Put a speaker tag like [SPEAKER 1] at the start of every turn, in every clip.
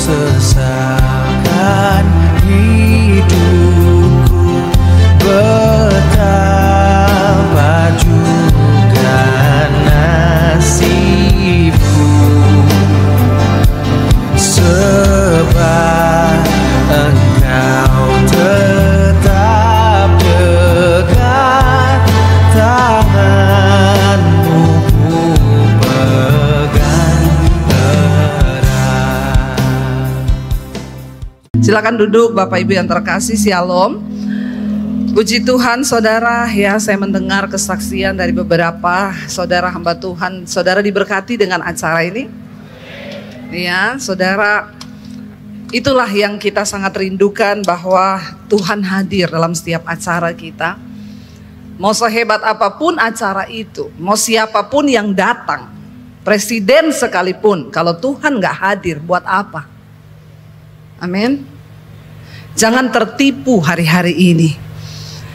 [SPEAKER 1] sesalkan hidupku, betapa juga nasibku, sebab Engkau tetap dekat, tanganmu ku pegang erat.
[SPEAKER 2] Silakan duduk Bapak Ibu yang terkasih, Shalom. Puji Tuhan saudara, ya saya mendengar kesaksian dari beberapa saudara hamba Tuhan. Saudara diberkati dengan acara ini. Ya, saudara, itulah yang kita sangat rindukan, bahwa Tuhan hadir dalam setiap acara kita. Mau sehebat apapun acara itu, mau siapapun yang datang, presiden sekalipun, kalau Tuhan gak hadir, buat apa? Amin. Jangan tertipu hari-hari ini.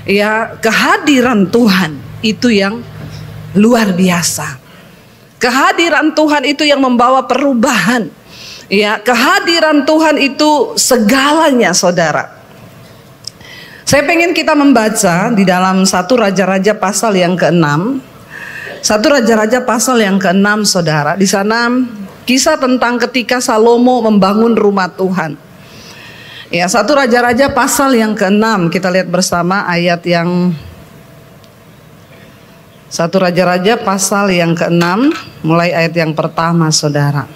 [SPEAKER 2] Ya, kehadiran Tuhan itu yang luar biasa. Kehadiran Tuhan itu yang membawa perubahan. Ya, kehadiran Tuhan itu segalanya, saudara. Saya pengen kita membaca di dalam 1 Raja-Raja pasal yang ke-6. 1 Raja-Raja pasal yang ke-6, saudara. Di sana kisah tentang ketika Salomo membangun rumah Tuhan. Ya, 1 Raja-Raja pasal yang ke-6, kita lihat bersama ayat yang 1 Raja-Raja pasal yang ke-6, mulai ayat yang pertama, saudara.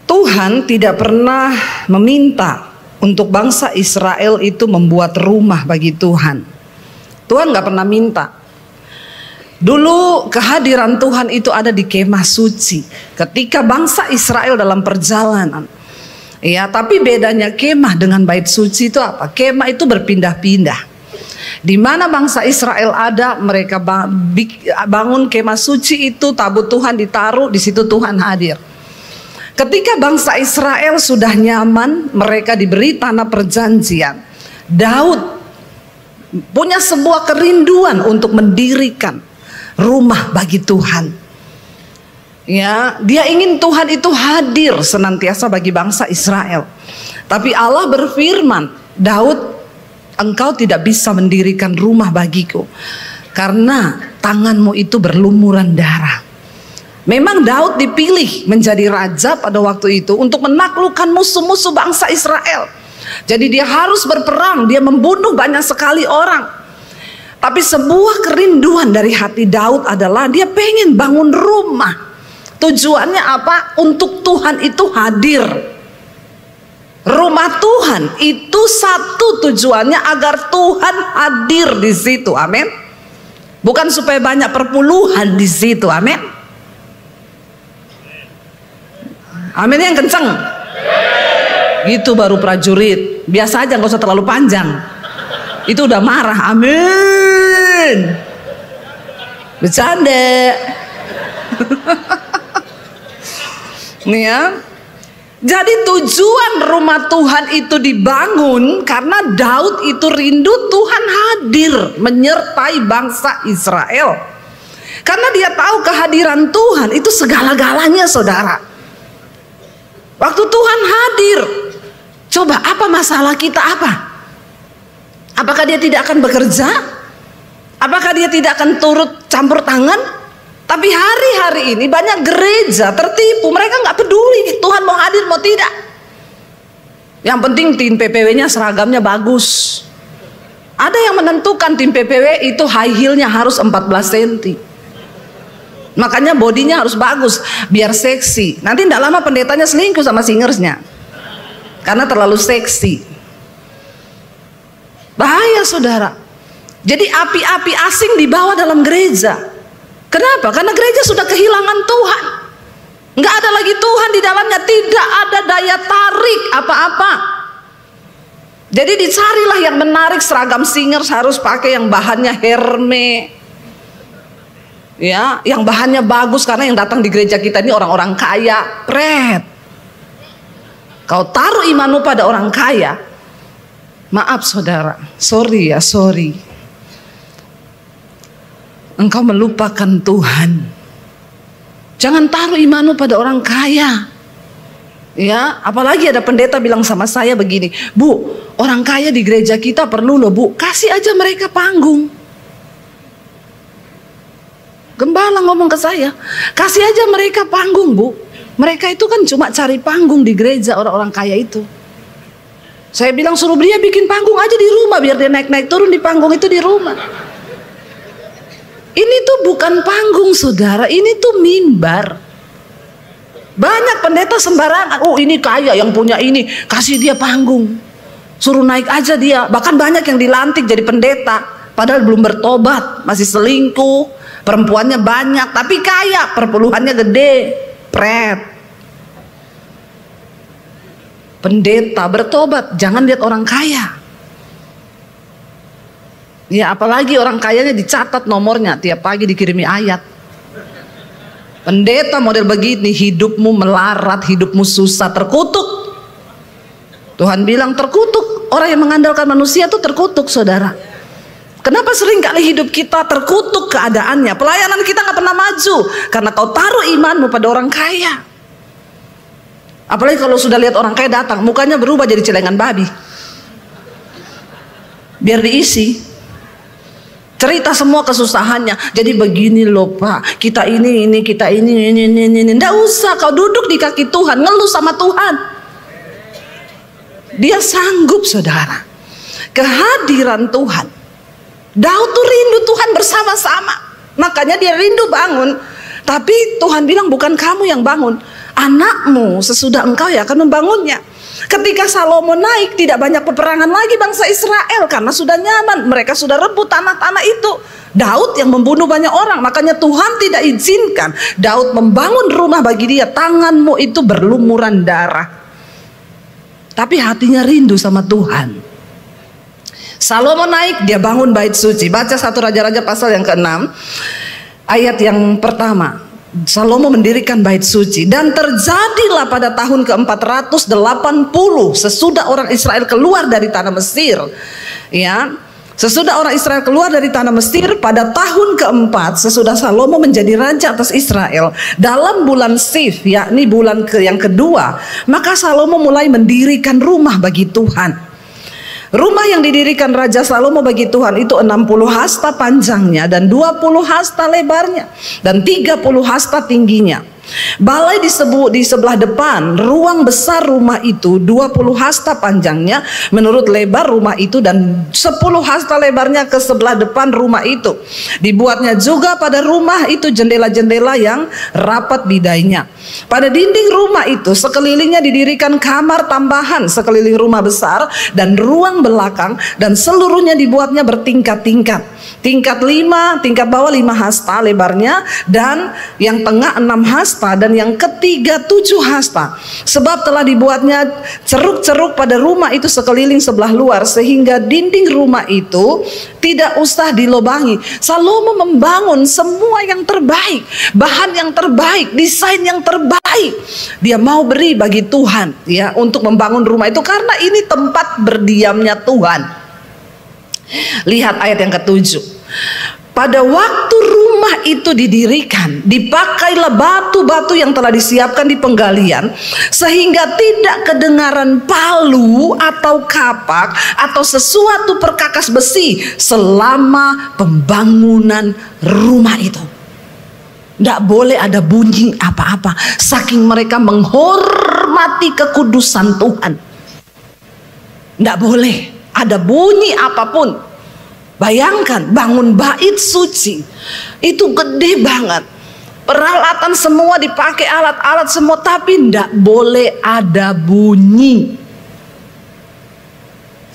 [SPEAKER 2] Tuhan tidak pernah meminta untuk bangsa Israel itu membuat rumah bagi Tuhan. Tuhan gak pernah minta. Dulu kehadiran Tuhan itu ada di kemah suci, ketika bangsa Israel dalam perjalanan. Ya, tapi bedanya kemah dengan bait suci itu apa? Kemah itu berpindah-pindah. Di mana bangsa Israel ada, mereka bangun kemah suci itu, tabut Tuhan ditaruh, di situ Tuhan hadir. Ketika bangsa Israel sudah nyaman, mereka diberi tanah perjanjian. Daud punya sebuah kerinduan untuk mendirikan rumah bagi Tuhan. Ya, dia ingin Tuhan itu hadir senantiasa bagi bangsa Israel. Tapi Allah berfirman, Daud, engkau tidak bisa mendirikan rumah bagiku karena tanganmu itu berlumuran darah. Memang Daud dipilih menjadi raja pada waktu itu untuk menaklukkan musuh-musuh bangsa Israel. Jadi dia harus berperang, dia membunuh banyak sekali orang. Tapi sebuah kerinduan dari hati Daud adalah dia pengen bangun rumah. Tujuannya apa? Untuk Tuhan itu hadir. Rumah Tuhan itu satu tujuannya agar Tuhan hadir di situ. Amin. Bukan supaya banyak perpuluhan di situ. Amin. Amin yang kenceng. Gitu baru prajurit. Biasa aja, nggak usah terlalu panjang. Itu udah marah. Amin. Bercanda. Nih ya. Jadi tujuan rumah Tuhan itu dibangun karena Daud itu rindu Tuhan hadir menyertai bangsa Israel. Karena dia tahu kehadiran Tuhan itu segala-galanya, saudara. Waktu Tuhan hadir, coba apa masalah kita apa? Apakah dia tidak akan bekerja? Apakah dia tidak akan turut campur tangan? Tapi hari-hari ini banyak gereja tertipu. Mereka nggak peduli Tuhan mau hadir mau tidak. Yang penting tim PPW-nya seragamnya bagus. Ada yang menentukan tim PPW itu high heel-nya harus 14 cm. Makanya bodinya harus bagus biar seksi. Nanti tidak lama pendetanya selingkuh sama singersnya karena terlalu seksi. Bahaya, saudara. Jadi api-api asing dibawa dalam gereja. Kenapa? Karena gereja sudah kehilangan Tuhan. Nggak ada lagi Tuhan di dalamnya. Tidak ada daya tarik apa-apa. Jadi dicarilah yang menarik. Seragam singers harus pakai yang bahannya Hermes. Ya, yang bahannya bagus. Karena yang datang di gereja kita ini orang-orang kaya. Pret. Kau taruh imanmu pada orang kaya. Maaf saudara. Sorry ya, sorry. Engkau melupakan Tuhan. Jangan taruh imanmu pada orang kaya. Ya, apalagi ada pendeta bilang sama saya begini, Bu, orang kaya di gereja kita perlu loh Bu, kasih aja mereka panggung. Gembala ngomong ke saya, kasih aja mereka panggung Bu. Mereka itu kan cuma cari panggung di gereja orang-orang kaya itu. Saya bilang suruh dia bikin panggung aja di rumah, biar dia naik-naik turun di panggung itu di rumah. Ini tuh bukan panggung saudara, ini tuh mimbar. Banyak pendeta sembarangan, oh ini kaya yang punya ini, kasih dia panggung, suruh naik aja dia. Bahkan banyak yang dilantik jadi pendeta, padahal belum bertobat, masih selingkuh, perempuannya banyak, tapi kaya, perpuluhannya gede, pret. Pendeta bertobat, jangan lihat orang kaya. Ya apalagi orang kayanya dicatat nomornya, tiap pagi dikirimi ayat. Pendeta model begini, hidupmu melarat, hidupmu susah, terkutuk. Tuhan bilang terkutuk. Orang yang mengandalkan manusia itu terkutuk saudara. Kenapa sering kali hidup kita terkutuk keadaannya? Pelayanan kita gak pernah maju karena kau taruh imanmu pada orang kaya. Apalagi kalau sudah lihat orang kaya datang, mukanya berubah jadi celengan babi, biar diisi. Cerita semua kesusahannya. Jadi begini loh Pak, kita ini, kita ini. Nggak usah, kau duduk di kaki Tuhan, ngeluh sama Tuhan. Dia sanggup saudara. Kehadiran Tuhan. Daud tuh rindu Tuhan bersama-sama. Makanya dia rindu bangun. Tapi Tuhan bilang bukan kamu yang bangun, anakmu sesudah engkau ya akan membangunnya. Ketika Salomo naik, tidak banyak peperangan lagi bangsa Israel karena sudah nyaman, mereka sudah rebut tanah-tanah itu. Daud yang membunuh banyak orang, makanya Tuhan tidak izinkan Daud membangun rumah bagi dia. Tanganmu itu berlumuran darah, tapi hatinya rindu sama Tuhan. Salomo naik, dia bangun bait suci. Baca 1 Raja-Raja pasal yang ke-6 ayat yang pertama. Salomo mendirikan bait suci, dan terjadilah pada tahun ke-480 sesudah orang Israel keluar dari tanah Mesir. Ya, sesudah orang Israel keluar dari tanah Mesir, pada tahun ke-4 sesudah Salomo menjadi raja atas Israel, dalam bulan Sif, yakni bulan yang kedua, maka Salomo mulai mendirikan rumah bagi Tuhan. Rumah yang didirikan Raja Salomo bagi Tuhan itu 60 hasta panjangnya dan 20 hasta lebarnya dan 30 hasta tingginya. Balai di sebelah depan, ruang besar rumah itu 20 hasta panjangnya menurut lebar rumah itu, dan 10 hasta lebarnya ke sebelah depan rumah itu. Dibuatnya juga pada rumah itu jendela-jendela yang rapat bidainya. Pada dinding rumah itu sekelilingnya didirikan kamar tambahan sekeliling rumah besar dan ruang belakang, dan seluruhnya dibuatnya bertingkat-tingkat. Tingkat 5, tingkat bawah 5 hasta lebarnya, dan yang tengah 6 hasta, dan yang ketiga 7 hasta. Sebab telah dibuatnya ceruk-ceruk pada rumah itu sekeliling sebelah luar, sehingga dinding rumah itu tidak usah dilobangi. Salomo membangun semua yang terbaik, bahan yang terbaik, desain yang terbaik. Dia mau beri bagi Tuhan ya untuk membangun rumah itu, karena ini tempat berdiamnya Tuhan. Lihat ayat yang ke-7. Pada waktu rumah itu didirikan, dipakailah batu-batu yang telah disiapkan di penggalian, sehingga tidak kedengaran palu atau kapak atau sesuatu perkakas besi selama pembangunan rumah itu. Tidak boleh ada bunyi apa-apa, saking mereka menghormati kekudusan Tuhan. Tidak boleh ada bunyi apapun. Bayangkan bangun bait suci itu gede banget, peralatan semua dipakai, alat-alat semua, tapi tidak boleh ada bunyi.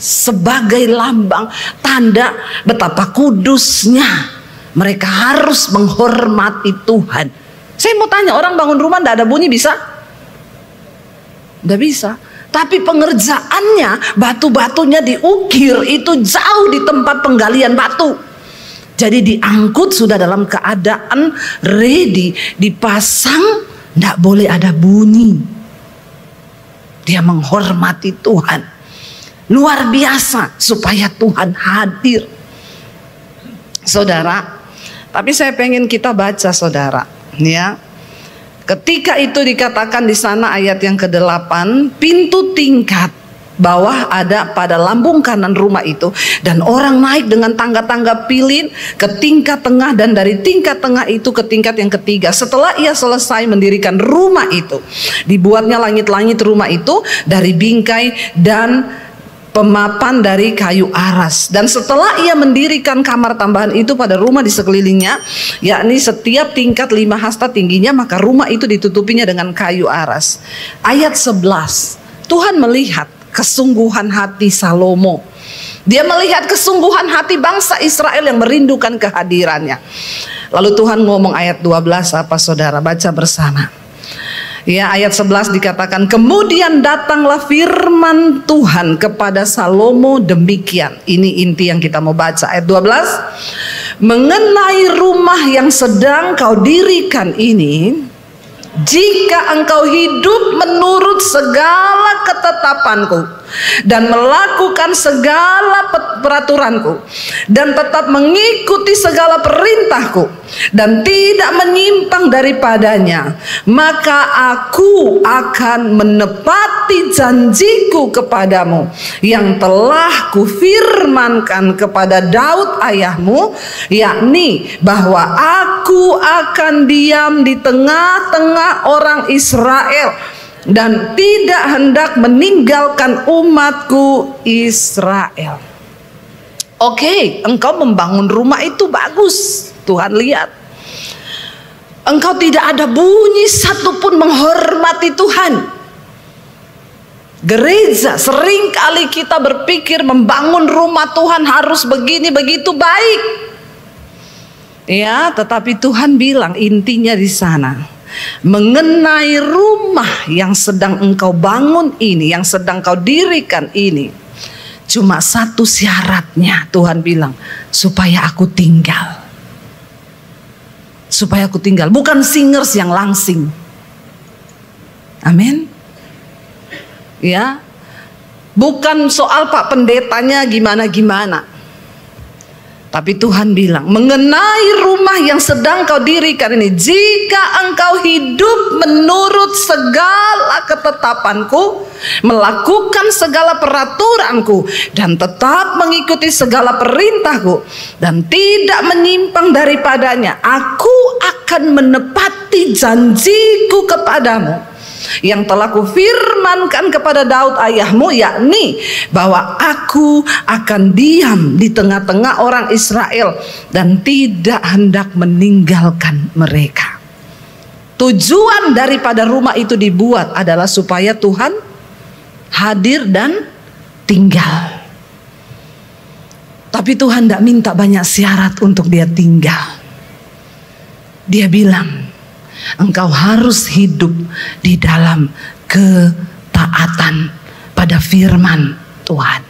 [SPEAKER 2] Sebagai lambang tanda betapa kudusnya mereka harus menghormati Tuhan. Saya mau tanya, orang bangun rumah tidak ada bunyi bisa? Tidak bisa. Tapi pengerjaannya, batu-batunya diukir itu jauh di tempat penggalian batu. Jadi diangkut sudah dalam keadaan ready, dipasang, tidak boleh ada bunyi. Dia menghormati Tuhan. Luar biasa supaya Tuhan hadir. Saudara, tapi saya pengen kita baca saudara, ya. Ketika itu dikatakan di sana ayat yang ke-8, pintu tingkat bawah ada pada lambung kanan rumah itu, dan orang naik dengan tangga-tangga pilin ke tingkat tengah, dan dari tingkat tengah itu ke tingkat yang ketiga. Setelah ia selesai mendirikan rumah itu, dibuatnya langit-langit rumah itu dari bingkai dan pemapan dari kayu aras. Dan setelah ia mendirikan kamar tambahan itu pada rumah di sekelilingnya, yakni setiap tingkat 5 hasta tingginya, maka rumah itu ditutupinya dengan kayu aras. Ayat 11, Tuhan melihat kesungguhan hati Salomo. Dia melihat kesungguhan hati bangsa Israel yang merindukan kehadirannya. Lalu Tuhan ngomong ayat 12 apa saudara? Baca bersama. Ya, ayat 11 dikatakan, kemudian datanglah firman Tuhan kepada Salomo demikian. Ini inti yang kita mau baca. Ayat 12, mengenai rumah yang sedang kau dirikan ini, jika engkau hidup menurut segala ketetapanku dan melakukan segala peraturanku dan tetap mengikuti segala perintahku dan tidak menyimpang daripadanya, maka aku akan menepati janjiku kepadamu yang telah kufirmankan kepada Daud ayahmu, yakni bahwa aku akan diam di tengah-tengah orang Israel dan tidak hendak meninggalkan umatku Israel. Oke, engkau membangun rumah itu bagus. Tuhan lihat, engkau tidak ada bunyi satupun menghormati Tuhan. Gereja, seringkali kita berpikir membangun rumah Tuhan harus begini begitu baik. Ya, tetapi Tuhan bilang intinya di sana, mengenai rumah yang sedang engkau bangun ini, yang sedang kau dirikan ini, cuma satu syaratnya. Tuhan bilang, supaya aku tinggal. Supaya aku tinggal, bukan singers yang langsing. Amin. Ya, bukan soal Pak Pendetanya gimana-gimana. Tapi Tuhan bilang, mengenai rumah yang sedang kau dirikan ini, jika engkau hidup menurut segala ketetapanku, melakukan segala peraturanku, dan tetap mengikuti segala perintahku, dan tidak menyimpang daripadanya, aku akan menepati janjiku kepadamu yang telah kufirmankan kepada Daud ayahmu, yakni bahwa aku akan diam di tengah-tengah orang Israel dan tidak hendak meninggalkan mereka. Tujuan daripada rumah itu dibuat adalah supaya Tuhan hadir dan tinggal. Tapi Tuhan tidak minta banyak syarat untuk dia tinggal. Dia bilang, engkau harus hidup di dalam ketaatan pada firman Tuhan.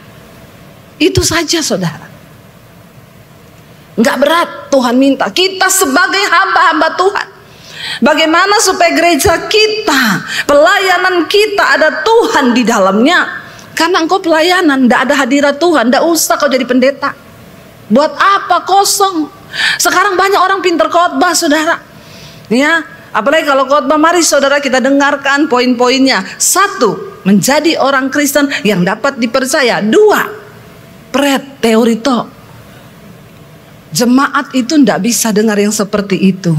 [SPEAKER 2] Itu saja saudara. Enggak berat. Tuhan minta kita sebagai hamba-hamba Tuhan, bagaimana supaya gereja kita, pelayanan kita ada Tuhan di dalamnya. Karena engkau pelayanan, tidak ada hadirat Tuhan, tidak usah kau jadi pendeta. Buat apa? Kosong. Sekarang banyak orang pintar khotbah saudara. Ya, apalagi kalau khotbah, mari saudara kita dengarkan poin-poinnya. 1, menjadi orang Kristen yang dapat dipercaya. 2, teorito. Jemaat itu tidak bisa dengar yang seperti itu.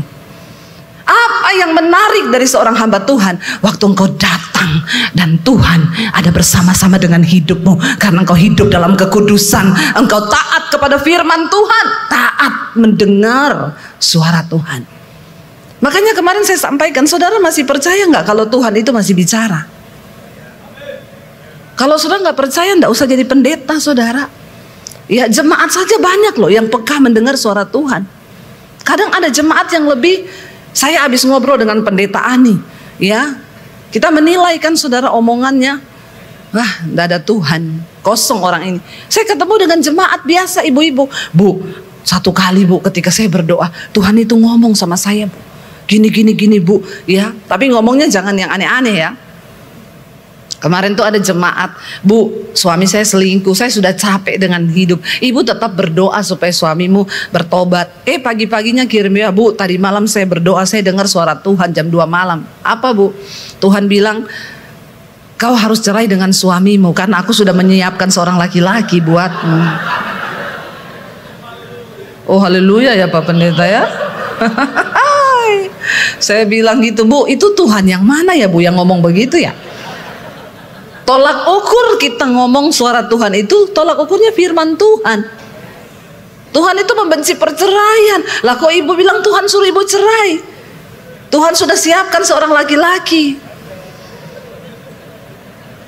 [SPEAKER 2] Apa yang menarik dari seorang hamba Tuhan? Waktu engkau datang dan Tuhan ada bersama-sama dengan hidupmu. Karena engkau hidup dalam kekudusan, engkau taat kepada firman Tuhan, taat mendengar suara Tuhan. Makanya kemarin saya sampaikan, saudara masih percaya nggak kalau Tuhan itu masih bicara? Kalau saudara nggak percaya, nggak usah jadi pendeta saudara. Ya, jemaat saja banyak loh yang peka mendengar suara Tuhan. Kadang ada jemaat yang lebih, saya habis ngobrol dengan pendeta Ani, ya, kita menilai kan saudara omongannya, wah, nggak ada Tuhan, kosong orang ini. Saya ketemu dengan jemaat biasa, ibu-ibu, Bu, satu kali Bu, ketika saya berdoa, Tuhan itu ngomong sama saya, Bu, gini Bu, ya, tapi ngomongnya jangan yang aneh-aneh ya. Kemarin tuh ada jemaat, Bu, suami saya selingkuh, saya sudah capek dengan hidup. Ibu tetap berdoa supaya suamimu bertobat. Pagi-paginya kirim, ya Bu, tadi malam saya berdoa, saya dengar suara Tuhan jam 2 malam. Apa Bu? Tuhan bilang, kau harus cerai dengan suamimu karena aku sudah menyiapkan seorang laki-laki buatmu. Oh haleluya ya Pak Pendeta ya. Saya bilang gitu, Bu, itu Tuhan yang mana ya Bu yang ngomong begitu ya? Tolak ukur kita ngomong suara Tuhan itu, tolak ukurnya firman Tuhan. Tuhan itu membenci perceraian. Lah kok ibu bilang Tuhan suruh ibu cerai? Tuhan sudah siapkan seorang laki-laki.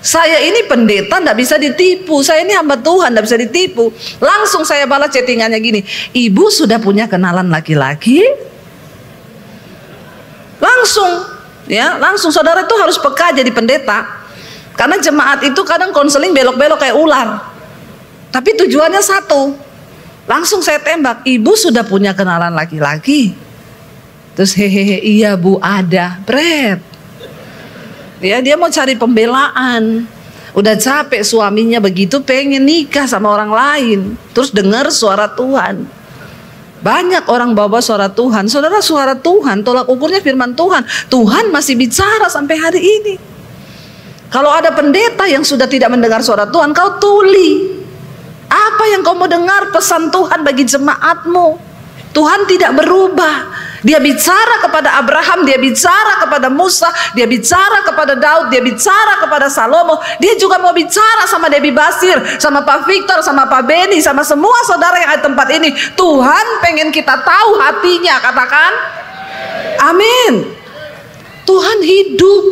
[SPEAKER 2] Saya ini pendeta, tidak bisa ditipu. Saya ini hamba Tuhan, tidak bisa ditipu. Langsung saya balas chattingannya gini, ibu sudah punya kenalan laki-laki? Langsung, ya, langsung saudara itu harus peka jadi pendeta. Karena jemaat itu kadang konseling belok-belok kayak ular. Tapi tujuannya satu. Langsung saya tembak, ibu sudah punya kenalan laki-laki? Terus hehehe, iya Bu ada. Bret. Ya, dia mau cari pembelaan. Udah capek suaminya begitu, pengen nikah sama orang lain. Terus dengar suara Tuhan. Banyak orang bawa suara Tuhan. Saudara, suara Tuhan, tolak ukurnya firman Tuhan. Tuhan masih bicara sampai hari ini. Kalau ada pendeta yang sudah tidak mendengar suara Tuhan, kau tuli. Apa yang kau mau dengar pesan Tuhan bagi jemaatmu? Tuhan tidak berubah. Dia bicara kepada Abraham, dia bicara kepada Musa, dia bicara kepada Daud, dia bicara kepada Salomo. Dia juga mau bicara sama Debbie Basir, sama Pak Victor, sama Pak Benny, sama semua saudara yang ada tempat ini. Tuhan pengen kita tahu hatinya, katakan amin. Tuhan hidup,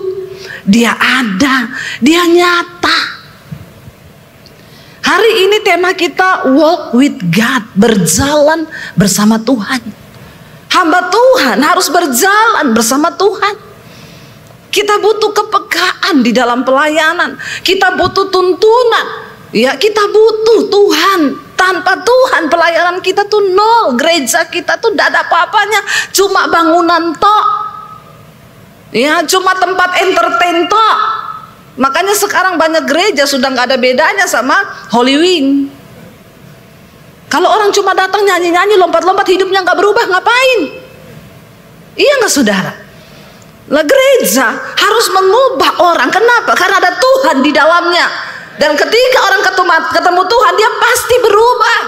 [SPEAKER 2] dia ada, dia nyata. Hari ini tema kita walk with God, berjalan bersama Tuhan. Hamba Tuhan harus berjalan bersama Tuhan. Kita butuh kepekaan di dalam pelayanan. Kita butuh tuntunan. Ya, kita butuh Tuhan. Tanpa Tuhan pelayanan kita tuh nol. Gereja kita tuh tidak ada apa-apanya. Cuma bangunan tok. Ya, cuma tempat entertain tok. Makanya sekarang banyak gereja sudah nggak ada bedanya sama Holy Wing. Kalau orang cuma datang nyanyi-nyanyi, lompat-lompat, hidupnya nggak berubah, ngapain? Iya nggak saudara? Lah gereja harus mengubah orang. Kenapa? Karena ada Tuhan di dalamnya. Dan ketika orang ketemu Tuhan, dia pasti berubah.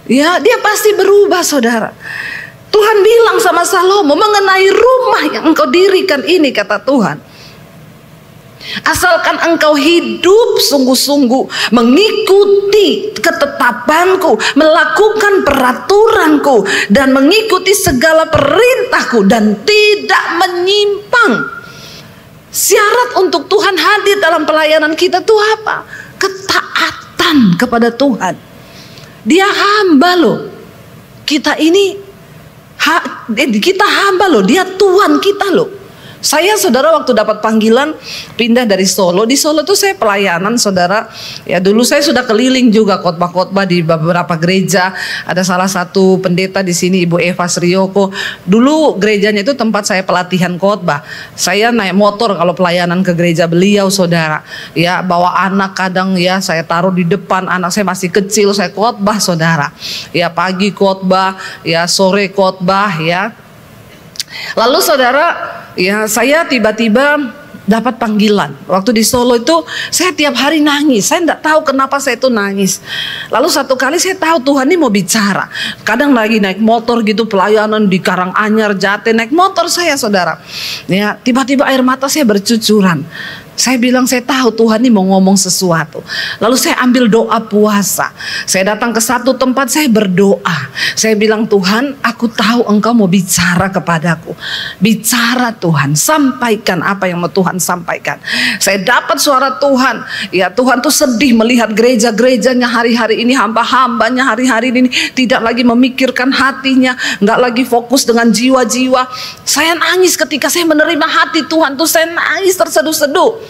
[SPEAKER 2] Ya, dia pasti berubah saudara. Tuhan bilang sama Salomo, mengenai rumah yang engkau dirikan ini, kata Tuhan, asalkan engkau hidup sungguh-sungguh, mengikuti ketetapanku, melakukan peraturanku, dan mengikuti segala perintahku, dan tidak menyimpang. Syarat untuk Tuhan hadir dalam pelayanan kita itu apa? Ketaatan kepada Tuhan. Dia hamba loh. Kita ini kita hamba loh. Dia Tuhan kita loh. Saya saudara waktu dapat panggilan pindah dari Solo. Di Solo tuh saya pelayanan saudara. Ya dulu saya sudah keliling juga khotbah-khotbah di beberapa gereja. Ada salah satu pendeta di sini, Ibu Eva Srioko. Dulu gerejanya itu tempat saya pelatihan khotbah. Saya naik motor kalau pelayanan ke gereja beliau saudara. Ya bawa anak kadang ya saya taruh di depan, anak saya masih kecil, saya khotbah saudara. Ya pagi khotbah, ya sore khotbah ya. Lalu saudara, ya saya tiba-tiba dapat panggilan. Waktu di Solo itu saya tiap hari nangis. Saya tidak tahu kenapa saya itu nangis. Lalu satu kali saya tahu Tuhan ini mau bicara. Kadang lagi naik motor gitu pelayanan di Karanganyar, Jati, naik motor saya saudara. Ya tiba-tiba air mata saya bercucuran. Saya bilang saya tahu Tuhan ini mau ngomong sesuatu. Lalu saya ambil doa puasa. Saya datang ke satu tempat, saya berdoa. Saya bilang Tuhan, aku tahu engkau mau bicara kepadaku. Bicara Tuhan, sampaikan apa yang mau Tuhan sampaikan. Saya dapat suara Tuhan. Ya Tuhan tuh sedih melihat gereja-gerejanya hari-hari ini, hamba-hambanya hari-hari ini tidak lagi memikirkan hatinya, nggak lagi fokus dengan jiwa-jiwa. Saya nangis ketika saya menerima hati Tuhan tuh, saya nangis terseduh-seduh.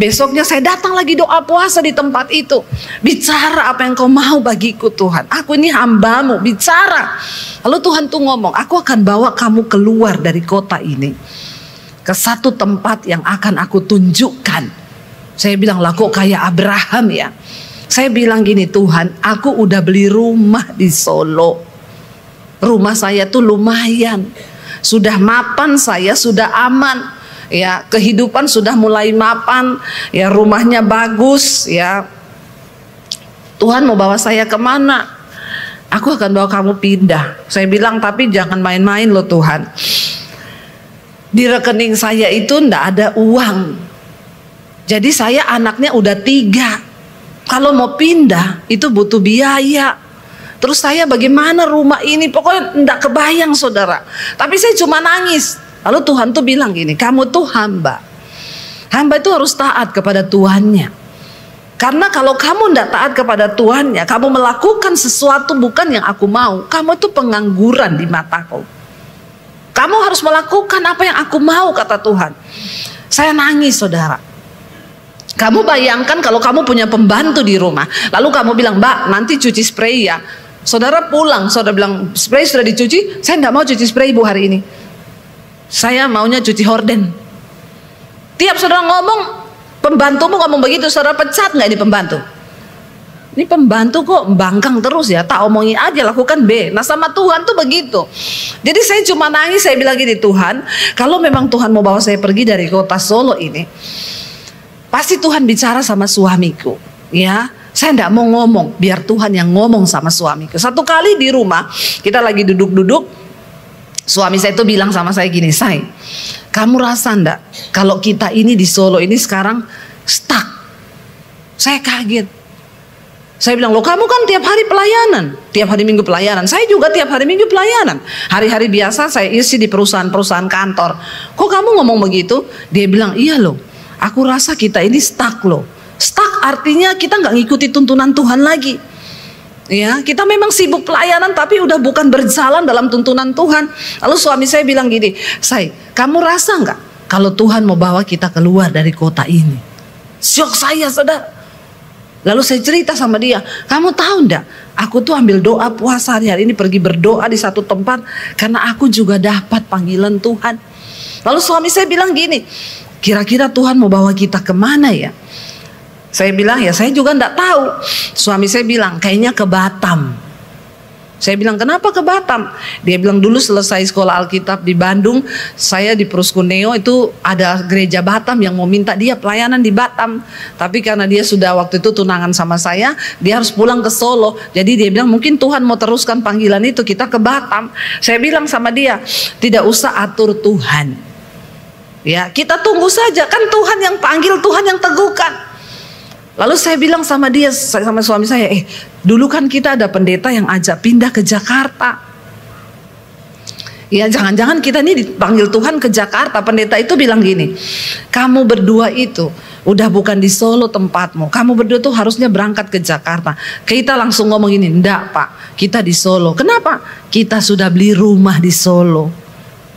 [SPEAKER 2] Besoknya saya datang lagi doa puasa di tempat itu. Bicara apa yang kau mau bagiku Tuhan. Aku ini hambamu, bicara. Lalu Tuhan tuh ngomong, aku akan bawa kamu keluar dari kota ini. ke satu tempat yang akan aku tunjukkan. Saya bilang, lah kok kayak Abraham ya? Saya bilang gini, Tuhan, aku udah beli rumah di Solo. Rumah saya tuh lumayan. Sudah mapan, saya sudah aman. Ya, kehidupan sudah mulai mapan. Ya, rumahnya bagus ya. Tuhan mau bawa saya kemana? Aku akan bawa kamu pindah. Saya bilang, tapi jangan main-main loh Tuhan. Di rekening saya itu ndak ada uang. Jadi saya anaknya udah 3. Kalau mau pindah itu butuh biaya. Terus saya bagaimana rumah ini? Pokoknya ndak kebayang saudara. Tapi saya cuma nangis. Lalu Tuhan tuh bilang gini, kamu tuh hamba. Hamba itu harus taat kepada Tuhannya. Karena kalau kamu tidak taat kepada Tuhannya, kamu melakukan sesuatu bukan yang aku mau, kamu itu pengangguran di mataku. Kamu harus melakukan apa yang aku mau, kata Tuhan. Saya nangis saudara. Kamu bayangkan kalau kamu punya pembantu di rumah, lalu kamu bilang, Mbak nanti cuci spray ya. Saudara pulang, saudara bilang spray sudah dicuci, saya tidak mau cuci spray ibu hari ini. Saya maunya cuci horden. Tiap saudara ngomong, pembantumu ngomong begitu, saudara pecat nggak ini pembantu? Ini pembantu kok bangkang terus ya, tak omongin aja, lakukan B. Nah sama Tuhan tuh begitu. Jadi saya cuma nangis, saya bilang gini, Tuhan, kalau memang Tuhan mau bawa saya pergi dari kota Solo ini, pasti Tuhan bicara sama suamiku. Ya, saya tidak mau ngomong, biar Tuhan yang ngomong sama suamiku. Satu kali di rumah, kita lagi duduk-duduk, suami saya itu bilang sama saya gini, Say, kamu rasa enggak kalau kita ini di Solo ini sekarang stuck? Saya kaget. Saya bilang, loh kamu kan tiap hari pelayanan, tiap hari Minggu pelayanan. Saya juga tiap hari Minggu pelayanan. Hari-hari biasa saya isi di perusahaan-perusahaan kantor. Kok kamu ngomong begitu? Dia bilang, iya loh, aku rasa kita ini stuck loh. Stuck artinya kita nggak ngikuti tuntunan Tuhan lagi. Ya, kita memang sibuk pelayanan tapi udah bukan berjalan dalam tuntunan Tuhan. Lalu suami saya bilang gini, Say, kamu rasa nggak kalau Tuhan mau bawa kita keluar dari kota ini? Syok saya saudara. Lalu saya cerita sama dia, kamu tahu ndak? Aku tuh ambil doa puasa hari ini pergi berdoa di satu tempat karena aku juga dapat panggilan Tuhan. Lalu suami saya bilang gini, kira-kira Tuhan mau bawa kita kemana ya? Saya bilang ya saya juga ndak tahu. Suami saya bilang kayaknya ke Batam. Saya bilang kenapa ke Batam? Dia bilang dulu selesai sekolah Alkitab di Bandung, saya di Pruskuneo itu ada gereja Batam yang mau minta dia pelayanan di Batam. Tapi karena dia sudah waktu itu tunangan sama saya, dia harus pulang ke Solo. Jadi dia bilang mungkin Tuhan mau teruskan panggilan itu, kita ke Batam. Saya bilang sama dia, tidak usah atur Tuhan. Ya, kita tunggu saja, kan Tuhan yang panggil, Tuhan yang teguhkan. Lalu saya bilang sama dia, sama suami saya, dulu kan kita ada pendeta yang ajak pindah ke Jakarta. Ya jangan-jangan kita ini dipanggil Tuhan ke Jakarta. Pendeta itu bilang gini, kamu berdua itu udah bukan di Solo tempatmu. Kamu berdua tuh harusnya berangkat ke Jakarta. Kita langsung ngomong gini, enggak Pak, kita di Solo. Kenapa? Kita sudah beli rumah di Solo.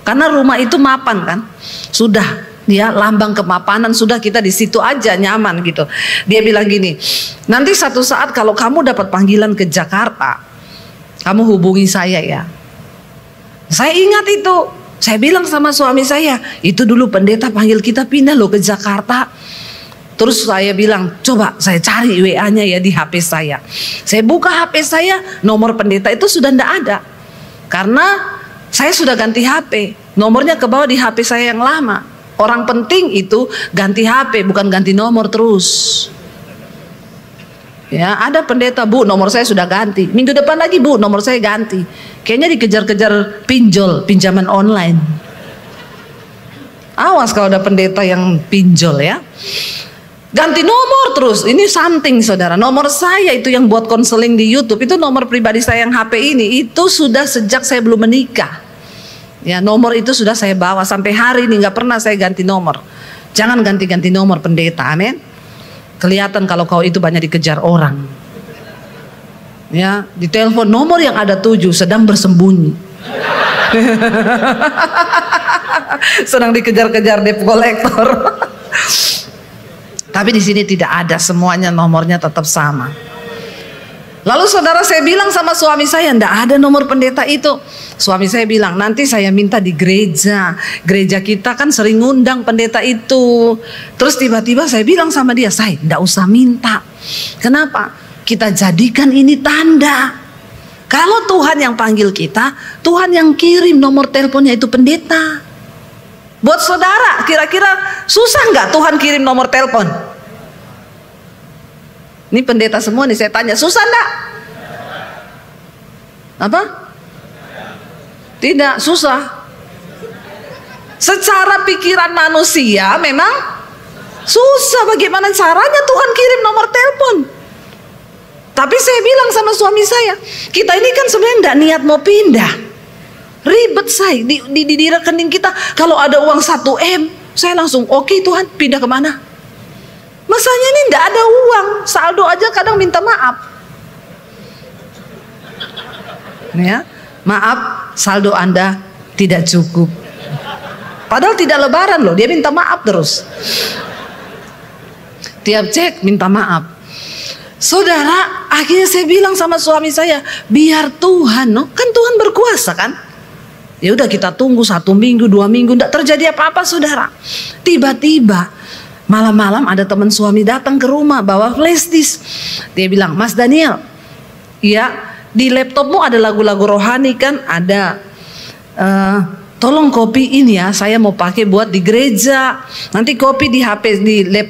[SPEAKER 2] Karena rumah itu mapan kan, sudah. Ya, lambang kemapanan, sudah kita di situ aja nyaman gitu. Dia bilang gini, nanti satu saat kalau kamu dapat panggilan ke Jakarta, kamu hubungi saya ya. Saya ingat itu. Saya bilang sama suami saya, itu dulu pendeta panggil kita pindah loh ke Jakarta. Terus saya bilang, coba saya cari WA-nya ya di HP saya. Saya buka HP saya, nomor pendeta itu sudah tidak ada. Karena saya sudah ganti HP. Nomornya ke bawah di HP saya yang lama. Orang penting itu ganti HP, bukan ganti nomor terus. Ya, ada pendeta, Bu, nomor saya sudah ganti. Minggu depan lagi, Bu, nomor saya ganti. Kayaknya dikejar-kejar pinjol, pinjaman online. Awas kalau ada pendeta yang pinjol ya. Ganti nomor terus. Ini something saudara. Nomor saya itu yang buat konseling di YouTube, itu nomor pribadi saya yang HP ini, itu sudah sejak saya belum menikah. Ya, nomor itu sudah saya bawa sampai hari ini, nggak pernah saya ganti nomor. Jangan ganti-ganti nomor pendeta, amin. Kelihatan kalau kau itu banyak dikejar orang. Ya, di telepon nomor yang ada 7 sedang bersembunyi. Sedang dikejar-kejar debt collector. Tapi di sini tidak ada, semuanya nomornya tetap sama. Lalu saudara, saya bilang sama suami saya, enggak ada nomor pendeta itu. Suami saya bilang, nanti saya minta di gereja. Gereja kita kan sering ngundang pendeta itu. Terus tiba-tiba saya bilang sama dia, saya enggak usah minta. Kenapa? Kita jadikan ini tanda. Kalau Tuhan yang panggil kita, Tuhan yang kirim nomor teleponnya itu pendeta. Buat saudara, kira-kira susah nggak Tuhan kirim nomor telepon? Ini pendeta semua nih, saya tanya, susah enggak? Apa? Tidak, susah. Secara pikiran manusia memang susah. Bagaimana caranya Tuhan kirim nomor telepon? Tapi saya bilang sama suami saya, kita ini kan sebenarnya enggak niat mau pindah. Ribet saya, di rekening kita kalau ada uang 1M, saya langsung oke Tuhan, pindah kemana? Masanya ini enggak ada uang, saldo aja kadang minta maaf. Ya, maaf, saldo Anda tidak cukup. Padahal tidak lebaran loh, dia minta maaf terus. Tiap cek minta maaf. Saudara, akhirnya saya bilang sama suami saya, biar Tuhan, kan Tuhan berkuasa kan? Ya udah kita tunggu 1 minggu, 2 minggu, enggak terjadi apa-apa saudara. Tiba-tiba malam-malam ada teman suami datang ke rumah bawa flash disk. Dia bilang, Mas Daniel, ya di laptopmu ada lagu-lagu rohani kan? Ada. Tolong kopiin ya, saya mau pakai buat di gereja. Nanti kopi di HP,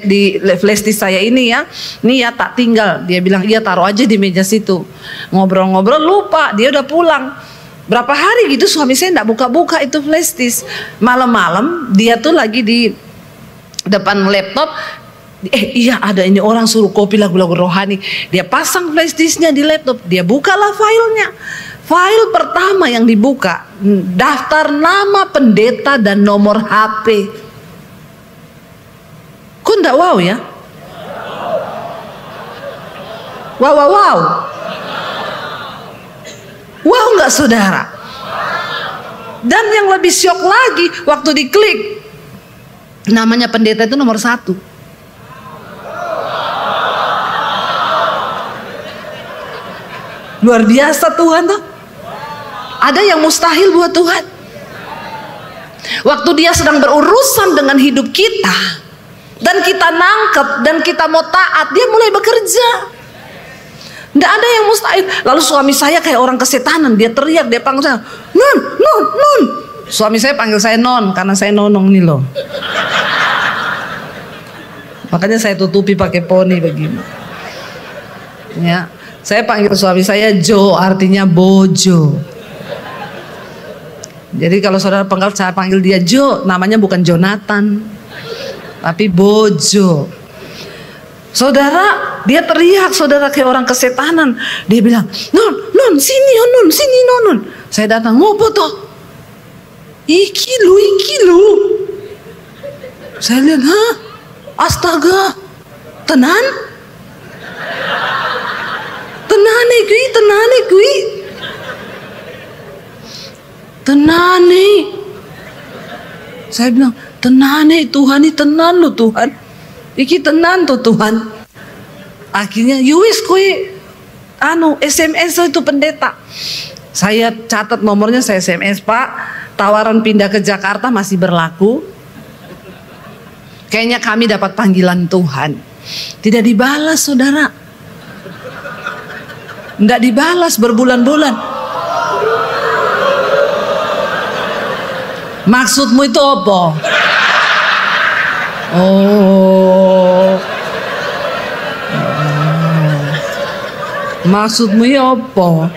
[SPEAKER 2] di flash disk saya ini ya. Ini ya tak tinggal. Dia bilang, iya taruh aja di meja situ. Ngobrol-ngobrol lupa, dia udah pulang. Berapa hari gitu suami saya enggak buka-buka itu flash disk. Malam-malam dia tuh lagi di depan laptop, iya ada ini orang suruh copy lagu-lagu rohani. Dia pasang flash disknya di laptop, dia bukalah filenya. File pertama yang dibuka, daftar nama pendeta dan nomor HP. Kok enggak wow ya? Wow wow wow. Wow enggak saudara? Dan yang lebih syok lagi, waktu diklik namanya pendeta itu nomor 1. Luar biasa Tuhan tuh. Ada yang mustahil buat Tuhan. Waktu dia sedang berurusan dengan hidup kita, dan kita nangkep, dan kita mau taat, dia mulai bekerja. Nggak ada yang mustahil. Lalu suami saya kayak orang kesetanan, dia teriak, dia panggil saya, non, non, non. Suami saya panggil saya non, karena saya nonong nih loh. Makanya saya tutupi pakai poni begini. Ya, saya panggil suami saya Jo, artinya bojo. Jadi kalau saudara saya panggil dia Jo, namanya bukan Jonathan, tapi bojo. Saudara, dia teriak, saudara kayak orang kesetanan. Dia bilang, non, non, sini, non, sini, non. Saya datang, ngopo toh? Iki lu. Saya lihat, hah? Astaga, tenan? Tenane kui. Tenane. Saya bilang, tenane Tuhan, ini tenan lo Tuhan. Iki tenan tuh Tuhan. Akhirnya, yuwis kui, SMS itu pendeta. Saya catat nomornya, saya SMS, Pak, tawaran pindah ke Jakarta masih berlaku. Kayaknya kami dapat panggilan Tuhan. Tidak dibalas saudara. Tidak dibalas berbulan-bulan. Maksudmu itu apa? Oh. Maksudmu ya apa?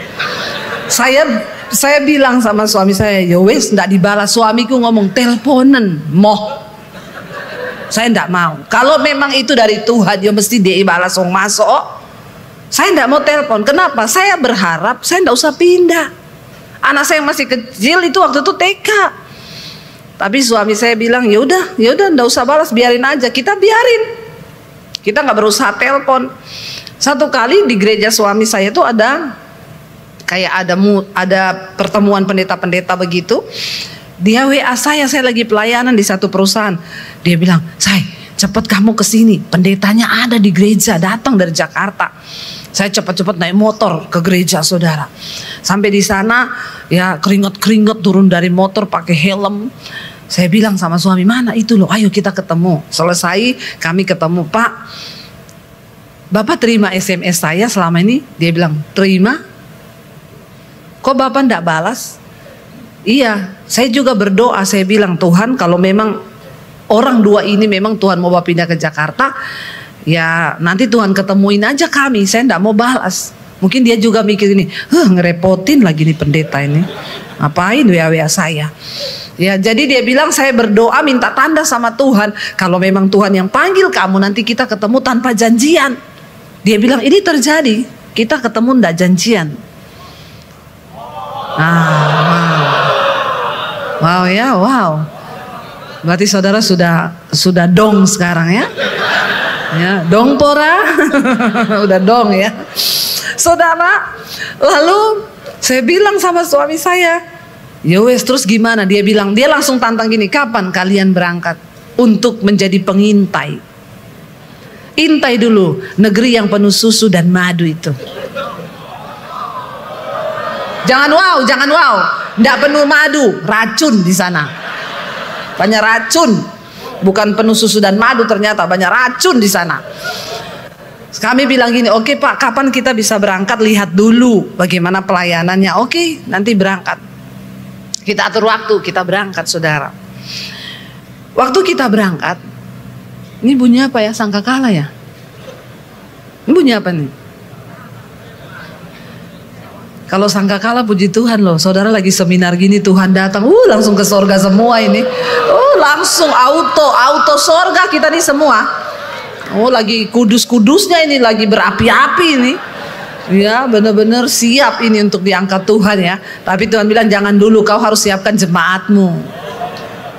[SPEAKER 2] Saya bilang sama suami saya, ya wes tidak dibalas. Suamiku ngomong teleponan, moh. Saya tidak mau. Kalau memang itu dari Tuhan, ya mesti dibalas wong masuk. Saya tidak mau telepon. Kenapa? Saya berharap saya tidak usah pindah. Anak saya masih kecil itu waktu itu TK. Tapi suami saya bilang, ya udah, tidak usah balas, biarin aja. Kita biarin. Kita nggak berusaha telepon. Satu kali di gereja suami saya itu ada kayak ada pertemuan pendeta-pendeta begitu. Dia WA saya lagi pelayanan di satu perusahaan. Dia bilang, cepet kamu ke sini. Pendetanya ada di gereja, datang dari Jakarta. Saya cepat-cepat naik motor ke gereja, saudara. Sampai di sana, ya keringet-keringet turun dari motor pakai helm. Saya bilang sama suami, mana itu loh, ayo kita ketemu. Selesai kami ketemu, Pak. Bapak terima SMS saya selama ini? Dia bilang, terima. Kok Bapak enggak balas? Iya, saya juga berdoa. Saya bilang, Tuhan kalau memang orang dua ini memang Tuhan mau bawa pindah ke Jakarta, ya nanti Tuhan ketemuin aja kami. Saya enggak mau balas. Mungkin dia juga mikir ini, ngerepotin lagi nih pendeta ini. Ngapain WA saya? Ya, jadi dia bilang saya berdoa minta tanda sama Tuhan. Kalau memang Tuhan yang panggil kamu, nanti kita ketemu tanpa janjian. Dia bilang ini terjadi, kita ketemu ndak janjian. Wow ya, wow. Berarti saudara sudah dong sekarang ya. Ya, dong pora. Udah dong ya. Saudara, lalu saya bilang sama suami saya, ya wes, terus gimana? Dia bilang, dia langsung tantang gini, kapan kalian berangkat untuk menjadi pengintai? Intai dulu negeri yang penuh susu dan madu itu. Jangan wow, nggak penuh madu, racun di sana. Banyak racun, bukan penuh susu dan madu, ternyata banyak racun di sana. Kami bilang gini, oke Pak, kapan kita bisa berangkat? Lihat dulu bagaimana pelayanannya. Oke, nanti berangkat. Kita atur waktu, kita berangkat, saudara. Waktu kita berangkat, ini bunyi apa ya? Sangkakala ya? Ini bunyi apa nih? Kalau sangkakala puji Tuhan loh, saudara lagi seminar gini Tuhan datang, langsung ke sorga semua ini. Langsung auto sorga kita nih semua. Lagi kudus-kudusnya ini, lagi berapi-api ini. Ya, benar-benar siap ini untuk diangkat Tuhan ya. Tapi Tuhan bilang jangan dulu, kau harus siapkan jemaatmu.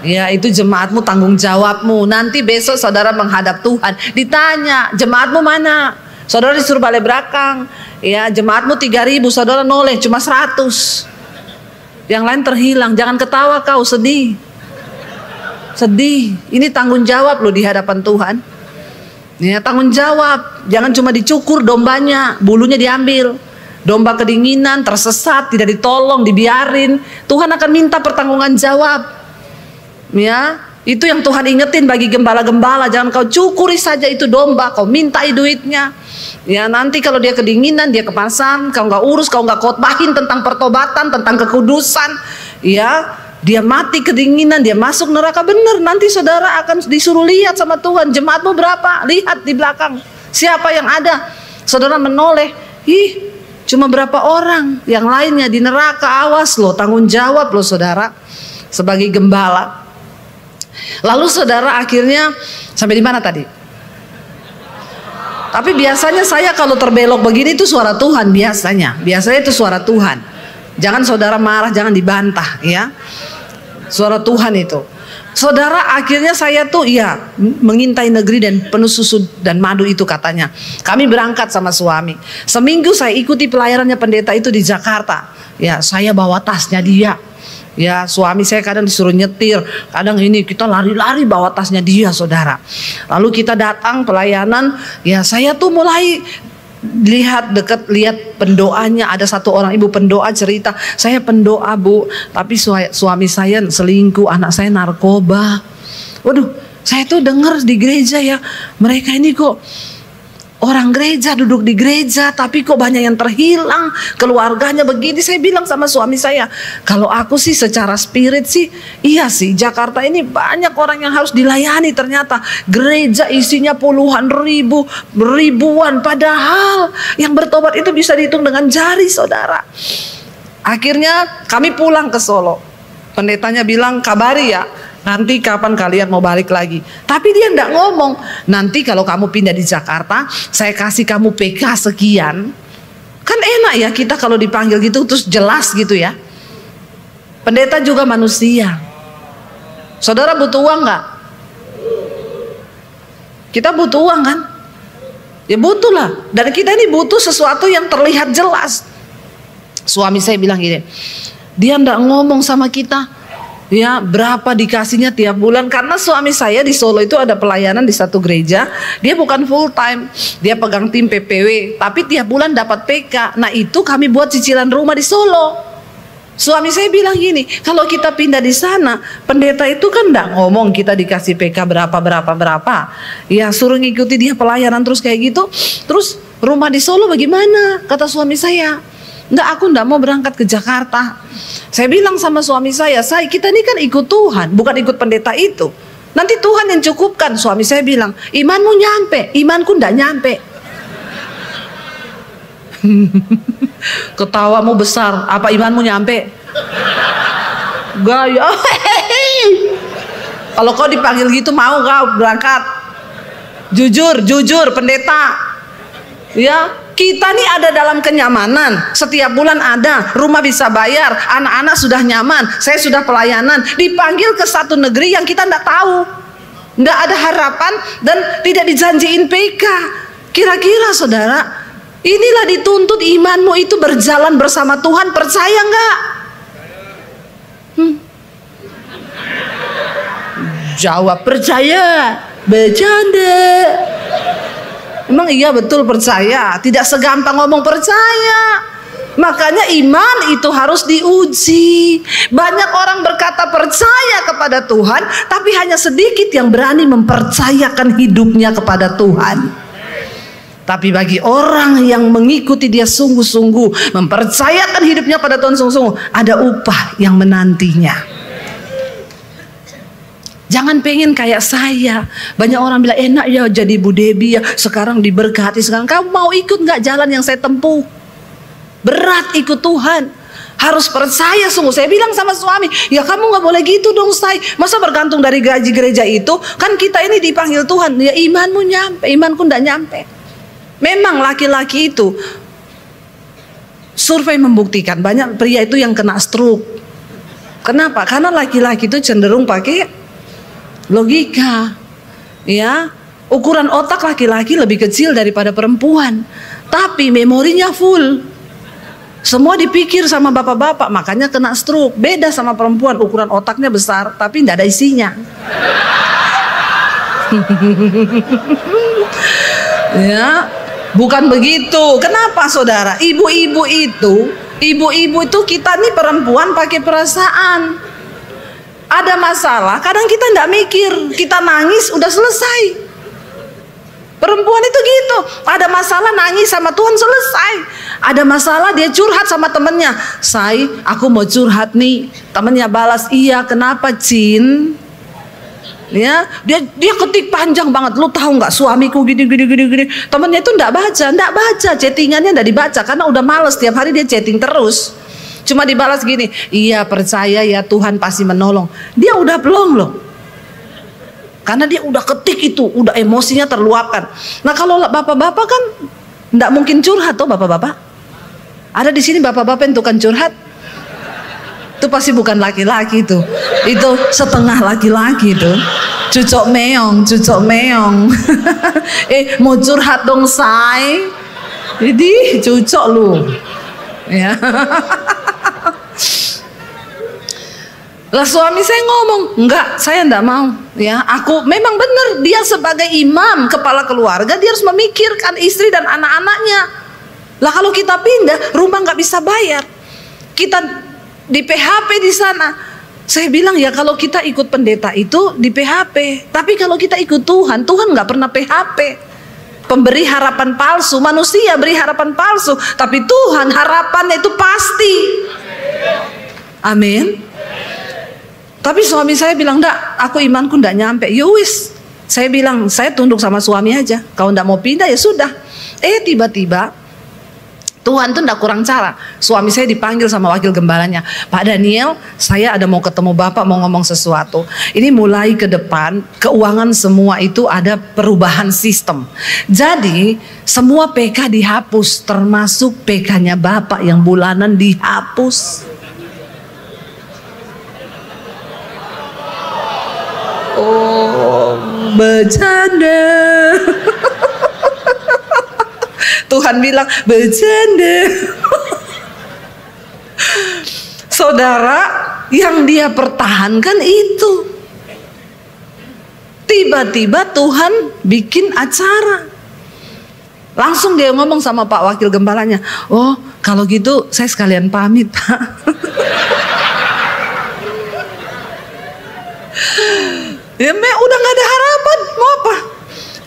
[SPEAKER 2] Ya, itu jemaatmu, tanggung jawabmu. Nanti besok saudara menghadap Tuhan, ditanya jemaatmu mana? Saudara disuruh balik belakang. Ya, jemaatmu 3.000, saudara noleh cuma 100. Yang lain terhilang. Jangan ketawa kau, sedih. Sedih. Ini tanggung jawab loh di hadapan Tuhan. Ya, tanggung jawab. Jangan cuma dicukur dombanya, bulunya diambil. Domba kedinginan, tersesat, tidak ditolong, dibiarin. Tuhan akan minta pertanggungan jawab. Ya, itu yang Tuhan ingetin bagi gembala-gembala. Jangan kau cukuri saja itu domba, kau mintai duitnya. Ya, nanti kalau dia kedinginan, dia kepanasan, kau nggak urus, kau nggak khotbahin tentang pertobatan, tentang kekudusan. Ya, dia mati kedinginan, dia masuk neraka. Benar, nanti saudara akan disuruh lihat sama Tuhan, jemaatmu berapa? Lihat di belakang, siapa yang ada. Saudara menoleh, cuma berapa orang, yang lainnya di neraka. Awas loh, tanggung jawab loh saudara sebagai gembala. Lalu saudara akhirnya sampai di mana tadi? Tapi biasanya saya kalau terbelok begini itu suara Tuhan biasanya. Biasanya itu suara Tuhan. Jangan saudara marah, jangan dibantah ya. Suara Tuhan itu. Saudara, akhirnya saya tuh mengintai negeri dan penuh susu dan madu itu katanya. Kami berangkat sama suami. Seminggu saya ikuti pelayanannya pendeta itu di Jakarta. Ya, saya bawa tasnya dia. Ya, suami saya kadang disuruh nyetir, kadang ini kita lari-lari bawa tasnya dia, saudara. Lalu kita datang pelayanan, ya saya tuh mulai lihat pendoanya. Ada satu orang ibu pendoa cerita, saya pendoa bu, tapi suami saya selingkuh, anak saya narkoba. Waduh, saya tuh dengar di gereja ya, mereka ini kok orang gereja, duduk di gereja, tapi kok banyak yang terhilang, keluarganya begini. Saya bilang sama suami saya, kalau aku sih secara spirit sih, iya sih, Jakarta ini banyak orang yang harus dilayani. Ternyata gereja isinya puluhan ribu, ribuan, padahal yang bertobat itu bisa dihitung dengan jari, saudara. Akhirnya kami pulang ke Solo. Pendetanya bilang, kabari ya, nanti kapan kalian mau balik lagi. Tapi dia enggak ngomong, nanti kalau kamu pindah di Jakarta, saya kasih kamu PK sekian. Kan enak ya kita kalau dipanggil gitu terus jelas gitu ya. Pendeta juga manusia. Saudara butuh uang enggak? Kita butuh uang kan? Ya butuh lah. Dan kita ini butuh sesuatu yang terlihat jelas. Suami saya bilang gini, dia enggak ngomong sama kita. Ya, berapa dikasihnya tiap bulan? Karena suami saya di Solo itu ada pelayanan di satu gereja. Dia bukan full time, dia pegang tim PPW, tapi tiap bulan dapat PK. Nah itu kami buat cicilan rumah di Solo. Suami saya bilang gini, kalau kita pindah di sana, pendeta itu kan enggak ngomong kita dikasih PK berapa. Ya suruh ngikuti dia pelayanan terus kayak gitu. Terus rumah di Solo bagaimana? Kata suami saya. Enggak, aku enggak mau berangkat ke Jakarta. Saya bilang sama suami saya kita ini kan ikut Tuhan, bukan ikut pendeta itu. Nanti Tuhan yang cukupkan. Suami saya bilang, imanmu nyampe, imanku enggak nyampe. Ketawamu besar, apa imanmu nyampe? Gaya. Kalau kau dipanggil gitu mau kau berangkat? Jujur pendeta. Ya, kita nih ada dalam kenyamanan. Setiap bulan ada, rumah bisa bayar, anak-anak sudah nyaman, saya sudah pelayanan. Dipanggil ke satu negeri yang kita tidak tahu, tidak ada harapan dan tidak dijanjiin PK. Kira-kira saudara, inilah dituntut imanmu itu berjalan bersama Tuhan. Percaya nggak? Jawab percaya, bercanda. Emang iya betul percaya? Tidak segampang ngomong percaya. Makanya iman itu harus diuji. Banyak orang berkata percaya kepada Tuhan, tapi hanya sedikit yang berani mempercayakan hidupnya kepada Tuhan. Tapi bagi orang yang mengikuti dia sungguh-sungguh, mempercayakan hidupnya pada Tuhan sungguh-sungguh, ada upah yang menantinya. Jangan pengen kayak saya. Banyak orang bilang enak ya jadi Bu Debbie ya, sekarang diberkati. Sekarang kamu mau ikut nggak jalan yang saya tempuh? Berat ikut Tuhan. Harus percaya sungguh. Saya bilang sama suami, ya kamu nggak boleh gitu dong say. Masa bergantung dari gaji gereja itu? Kan kita ini dipanggil Tuhan. Ya imanmu nyampe, imanku nggak nyampe. Memang laki-laki itu, survei membuktikan banyak pria itu yang kena stroke. Kenapa? Karena laki-laki itu cenderung pakai logika, ya. Ukuran otak laki-laki lebih kecil daripada perempuan, tapi memorinya full. Semua dipikir sama bapak-bapak, makanya kena stroke. Beda sama perempuan, ukuran otaknya besar, tapi tidak ada isinya. Ya, bukan begitu. Kenapa saudara? Ibu-ibu itu kita nih perempuan pakai perasaan. Ada masalah, kadang kita tidak mikir, kita nangis udah selesai. Perempuan itu gitu, ada masalah nangis sama Tuhan selesai. Ada masalah dia curhat sama temennya, say, aku mau curhat nih. Temennya balas, iya kenapa Cin? Ya, dia ketik panjang banget. Lu tahu nggak suamiku gini. Temennya itu nggak baca, chattingannya nggak dibaca karena udah males tiap hari dia chatting terus. Cuma dibalas gini, iya percaya ya Tuhan pasti menolong. Dia udah belum loh. Karena dia udah ketik itu, udah emosinya terluapkan. Nah kalau bapak-bapak kan nggak mungkin curhat tuh bapak-bapak. Ada di sini bapak-bapak yang tukang curhat? Itu pasti bukan laki-laki tuh. Itu setengah laki-laki tuh. Cucok meong. Mau curhat dong say. Jadi cucok lu. Ya. Lah suami saya ngomong, enggak, saya enggak mau. Ya, aku memang benar dia sebagai imam kepala keluarga dia harus memikirkan istri dan anak-anaknya. Lah kalau kita pindah, rumah nggak bisa bayar, kita di PHP di sana. Saya bilang ya kalau kita ikut pendeta itu di PHP, tapi kalau kita ikut Tuhan nggak pernah PHP. Pemberi harapan palsu, manusia beri harapan palsu, tapi Tuhan harapannya itu pasti. Amin. Tapi suami saya bilang, enggak, aku imanku enggak nyampe. Yowis, saya bilang, saya tunduk sama suami aja. Kalau enggak mau pindah ya sudah. Tiba-tiba Tuhan tuh enggak kurang cara. Suami saya dipanggil sama wakil gembalanya. Pak Daniel, saya ada mau ketemu Bapak, mau ngomong sesuatu. Ini mulai ke depan, keuangan semua itu ada perubahan sistem. Jadi semua PK dihapus, termasuk PK-nya Bapak yang bulanan dihapus. Oh, bercanda. Tuhan bilang bercanda. Saudara, Yang dia pertahankan itu. Tiba-tiba Tuhan bikin acara. Langsung dia ngomong sama Pak Wakil Gembalanya, oh kalau gitu saya sekalian pamit Pak. Ya udah gak ada harapan, mau apa?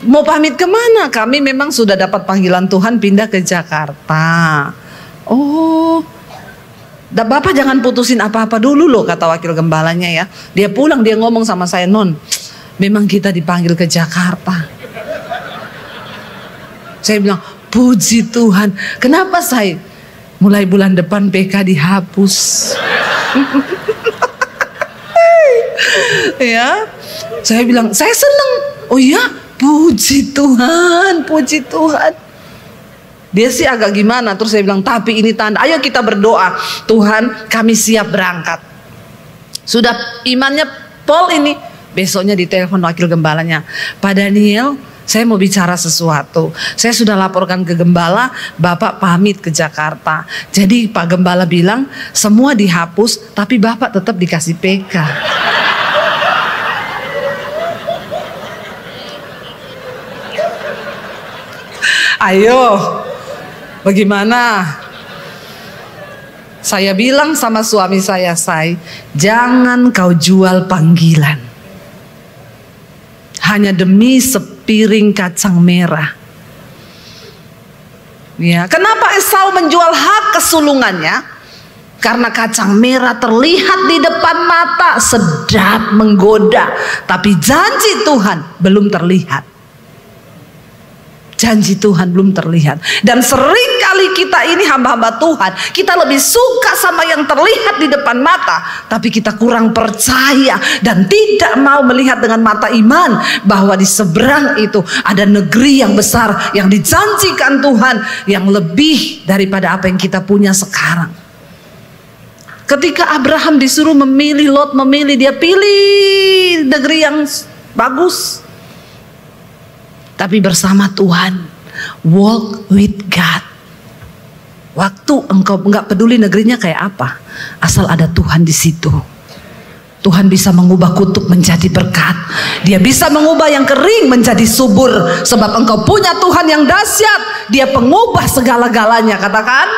[SPEAKER 2] Mau pamit kemana? Kami memang sudah dapat panggilan Tuhan pindah ke Jakarta. Oh, Bapak jangan putusin apa-apa dulu loh, kata Wakil Gembalanya ya. Dia pulang, dia ngomong sama saya, non, memang kita dipanggil ke Jakarta. Saya bilang, puji Tuhan. Kenapa saya? Mulai bulan depan PK dihapus. Ya, saya bilang, saya senang. Oh iya, puji Tuhan, puji Tuhan. Dia sih agak gimana, terus saya bilang, tapi ini tanda, ayo kita berdoa. Tuhan, kami siap berangkat. Sudah imannya pol ini. Besoknya ditelepon Wakil Gembalanya, Pak Daniel, saya mau bicara sesuatu. Saya sudah laporkan ke Gembala, Bapak pamit ke Jakarta. Jadi Pak Gembala bilang, semua dihapus, tapi Bapak tetap dikasih PK. Ayo, bagaimana? Saya bilang sama suami saya, jangan kau jual panggilan hanya demi sepiring kacang merah. Ya, kenapa Esau menjual hak kesulungannya? Karena kacang merah terlihat di depan mata, sedap, menggoda, tapi janji Tuhan belum terlihat. Janji Tuhan belum terlihat. Dan sering kali kita ini hamba-hamba Tuhan, kita lebih suka sama yang terlihat di depan mata, tapi kita kurang percaya dan tidak mau melihat dengan mata iman bahwa di seberang itu ada negeri yang besar yang dijanjikan Tuhan, yang lebih daripada apa yang kita punya sekarang. Ketika Abraham disuruh memilih, Lot memilih, dia pilih negeri yang bagus. Tapi bersama Tuhan, walk with God. Waktu engkau nggak peduli negerinya kayak apa, asal ada Tuhan di situ. Tuhan bisa mengubah kutuk menjadi berkat. Dia bisa mengubah yang kering menjadi subur. Sebab engkau punya Tuhan yang dahsyat. Dia pengubah segala-galanya, katakan.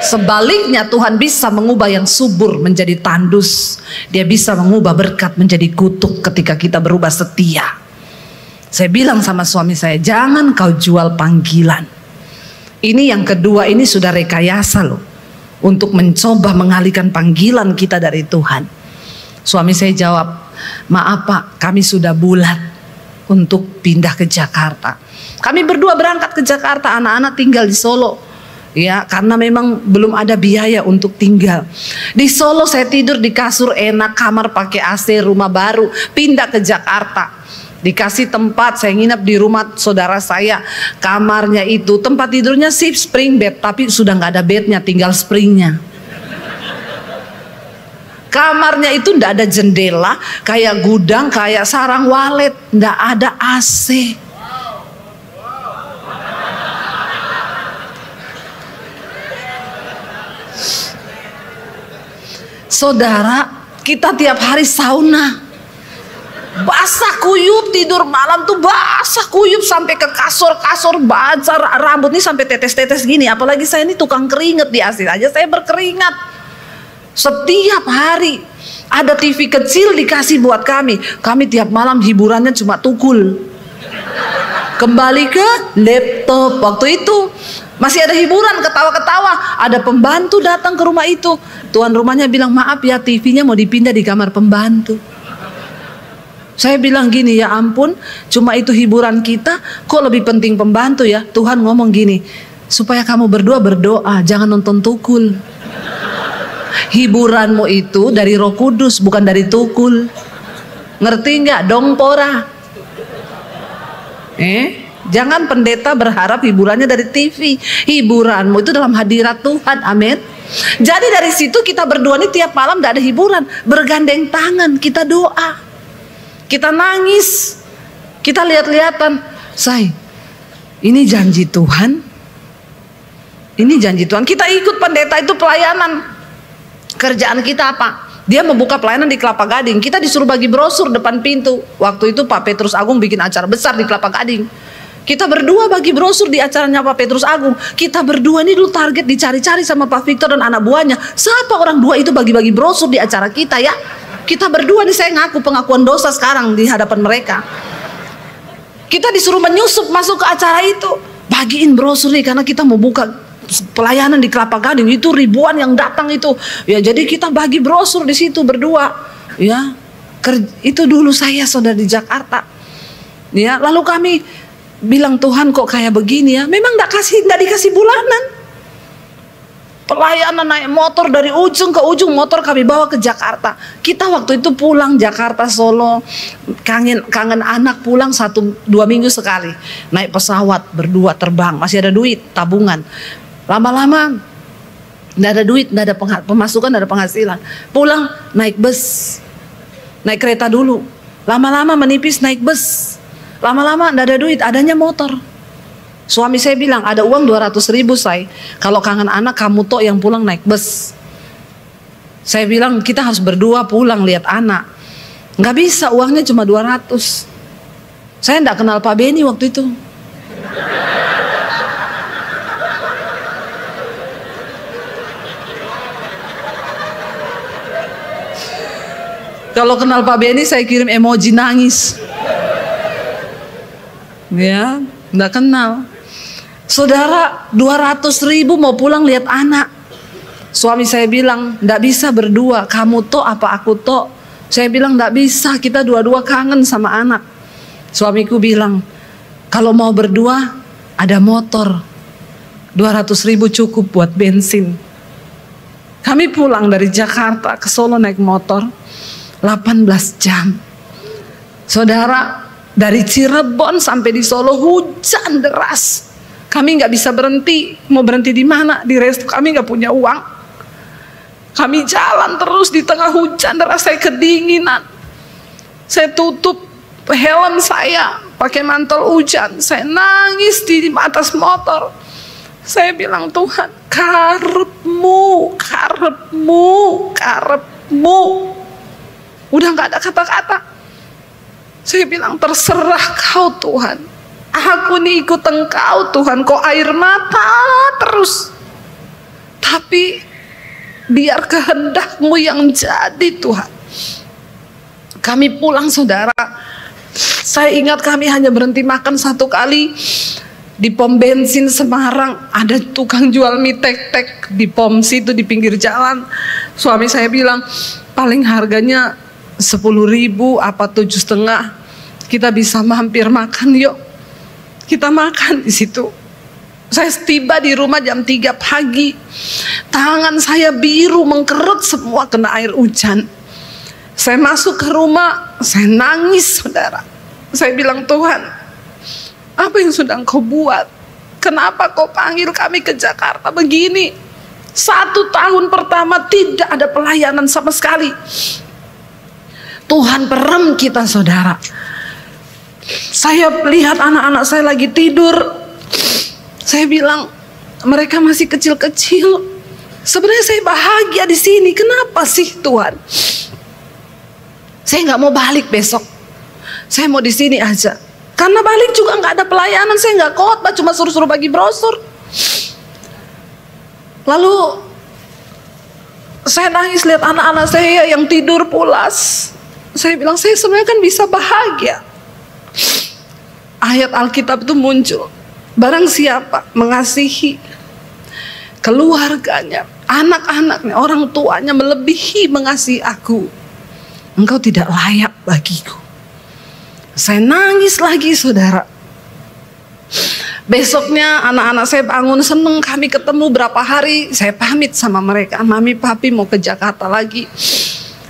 [SPEAKER 2] Sebaliknya Tuhan bisa mengubah yang subur menjadi tandus. Dia bisa mengubah berkat menjadi kutuk ketika kita berubah setia. Saya bilang sama suami saya, jangan kau jual panggilan. Ini yang kedua, ini sudah rekayasa loh, untuk mencoba mengalihkan panggilan kita dari Tuhan. Suami saya jawab, maaf Pak, kami sudah bulat untuk pindah ke Jakarta. Kami berdua berangkat ke Jakarta, anak-anak tinggal di Solo. Ya, karena memang belum ada biaya untuk tinggal. Di Solo saya tidur di kasur enak, kamar pakai AC, rumah baru. Pindah ke Jakarta, dikasih tempat, saya nginep di rumah saudara saya. Kamarnya itu tempat tidurnya sih spring bed, tapi sudah nggak ada bednya, tinggal springnya. Kamarnya itu nggak ada jendela, kayak gudang, kayak sarang walet, nggak ada AC. Saudara, kita tiap hari sauna. Basah kuyup, tidur malam tuh basah kuyup sampai ke kasur baca, rambut nih sampai tetes-tetes gini. Apalagi saya ini tukang keringet, di AC aja saya berkeringat. Setiap hari ada TV kecil dikasih buat kami. Kami tiap malam hiburannya cuma tukul. Kembali ke laptop. Waktu itu masih ada hiburan, ketawa-ketawa. Ada pembantu datang ke rumah itu. Tuan rumahnya bilang, maaf ya, TV-nya mau dipindah di kamar pembantu. Saya bilang gini, ya ampun, cuma itu hiburan kita, kok lebih penting pembantu ya. Tuhan ngomong gini, supaya kamu berdua berdoa, jangan nonton tukul. Hiburanmu itu dari Roh Kudus, bukan dari tukul. Ngerti nggak? Dongpora. Jangan pendeta berharap hiburannya dari TV. Hiburanmu itu dalam hadirat Tuhan, amin. Jadi dari situ kita berdua nih tiap malam nggak ada hiburan, bergandeng tangan, kita doa. Kita nangis, kita lihat-lihatan. Ini janji Tuhan. Ini janji Tuhan. Kita ikut pendeta itu pelayanan. Kerjaan kita apa? Dia membuka pelayanan di Kelapa Gading. Kita disuruh bagi brosur depan pintu. Waktu itu Pak Petrus Agung bikin acara besar di Kelapa Gading. Kita berdua bagi brosur di acaranya Pak Petrus Agung. Kita berdua ini dulu target dicari-cari sama Pak Victor dan anak buahnya. Siapa orang dua itu bagi-bagi brosur di acara kita ya? Kita berdua nih, saya ngaku pengakuan dosa sekarang di hadapan mereka. Kita disuruh menyusup masuk ke acara itu. Bagiin brosur nih karena kita mau buka pelayanan di Kelapa Gading, itu ribuan yang datang itu. Ya jadi kita bagi brosur di situ berdua. Ya, itu dulu saya saudara di Jakarta. Ya, lalu kami bilang Tuhan kok kayak begini ya. Memang nggak dikasih bulanan. Pelayanan naik motor dari ujung ke ujung, motor kami bawa ke Jakarta. Kita waktu itu pulang Jakarta Solo, kangen anak, pulang 1-2 minggu sekali. Naik pesawat berdua terbang, masih ada duit tabungan. Lama-lama nggak ada duit, nggak ada pemasukan, nggak ada penghasilan. Pulang naik bus, naik kereta dulu. Lama-lama menipis naik bus. Lama-lama nggak ada duit, adanya motor. Suami saya bilang ada uang 200.000 say. Kalau kangen anak kamu toh yang pulang naik bus. Saya bilang kita harus berdua pulang lihat anak. Nggak bisa, uangnya cuma 200. Saya nggak kenal Pak Beni waktu itu. Kalau kenal Pak Beni saya kirim emoji nangis. Ya, nggak kenal. Saudara, 200.000 mau pulang lihat anak. Suami saya bilang, nggak bisa berdua, kamu toh apa aku toh. Saya bilang nggak bisa, kita dua-dua kangen sama anak. Suamiku bilang, kalau mau berdua ada motor, 200.000 cukup buat bensin. Kami pulang dari Jakarta ke Solo naik motor 18 jam. Saudara, dari Cirebon sampai di Solo hujan deras. Kami nggak bisa berhenti. Mau berhenti di mana? Di resto. Kami nggak punya uang. Kami jalan terus di tengah hujan deras. Saya kedinginan. Saya tutup helm saya pakai mantel hujan. Saya nangis di atas motor. Saya bilang, Tuhan, karepmu, karepmu, karepmu. Udah nggak ada kata-kata. Saya bilang, terserah kau Tuhan. Aku nih ikut engkau Tuhan. Kok air mata terus. Tapi biar kehendakmu yang jadi Tuhan. Kami pulang saudara. Saya ingat kami hanya berhenti makan 1 kali. Di pom bensin Semarang ada tukang jual mie tek-tek di pom situ di pinggir jalan. Suami saya bilang paling harganya 10.000 apa 7,5. Kita bisa mampir makan yuk. Kita makan di situ. Saya tiba di rumah jam 3 pagi. Tangan saya biru mengkerut semua kena air hujan. Saya masuk ke rumah, saya nangis saudara. Saya bilang, Tuhan, apa yang sudah Engkau buat? Kenapa Kau panggil kami ke Jakarta begini? 1 tahun pertama tidak ada pelayanan sama sekali. Tuhan perem kita saudara. Saya lihat anak-anak saya lagi tidur. Saya bilang, mereka masih kecil-kecil. Sebenarnya saya bahagia di sini. Kenapa sih Tuhan? Saya nggak mau balik besok. Saya mau di sini aja. Karena balik juga nggak ada pelayanan. Saya nggak khotbah, cuma suruh-suruh bagi brosur. Lalu saya nangis lihat anak-anak saya yang tidur pulas. Saya bilang, saya sebenarnya kan bisa bahagia. Ayat Alkitab itu muncul. Barang siapa mengasihi keluarganya, anak-anaknya, orang tuanya melebihi mengasihi aku, engkau tidak layak bagiku. Saya nangis lagi saudara. Besoknya anak-anak saya bangun seneng, kami ketemu berapa hari. Saya pamit sama mereka, mami papi mau ke Jakarta lagi.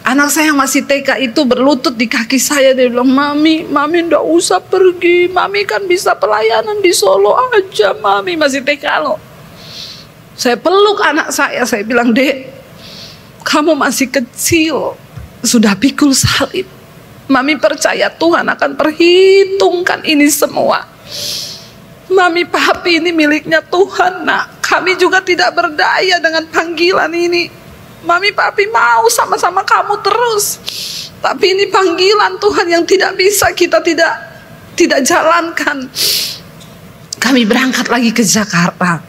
[SPEAKER 2] Anak saya yang masih TK itu berlutut di kaki saya. Dia bilang, mami ndak usah pergi. Mami kan bisa pelayanan di Solo aja. Mami masih TK loh. Saya peluk anak saya bilang, Dek, kamu masih kecil, sudah pikul salib. Mami percaya Tuhan akan perhitungkan ini semua. Mami papi ini miliknya Tuhan nak. Kami juga tidak berdaya dengan panggilan ini. Mami papi mau sama-sama kamu terus. Tapi ini panggilan Tuhan yang tidak bisa kita tidak jalankan. Kami berangkat lagi ke Jakarta.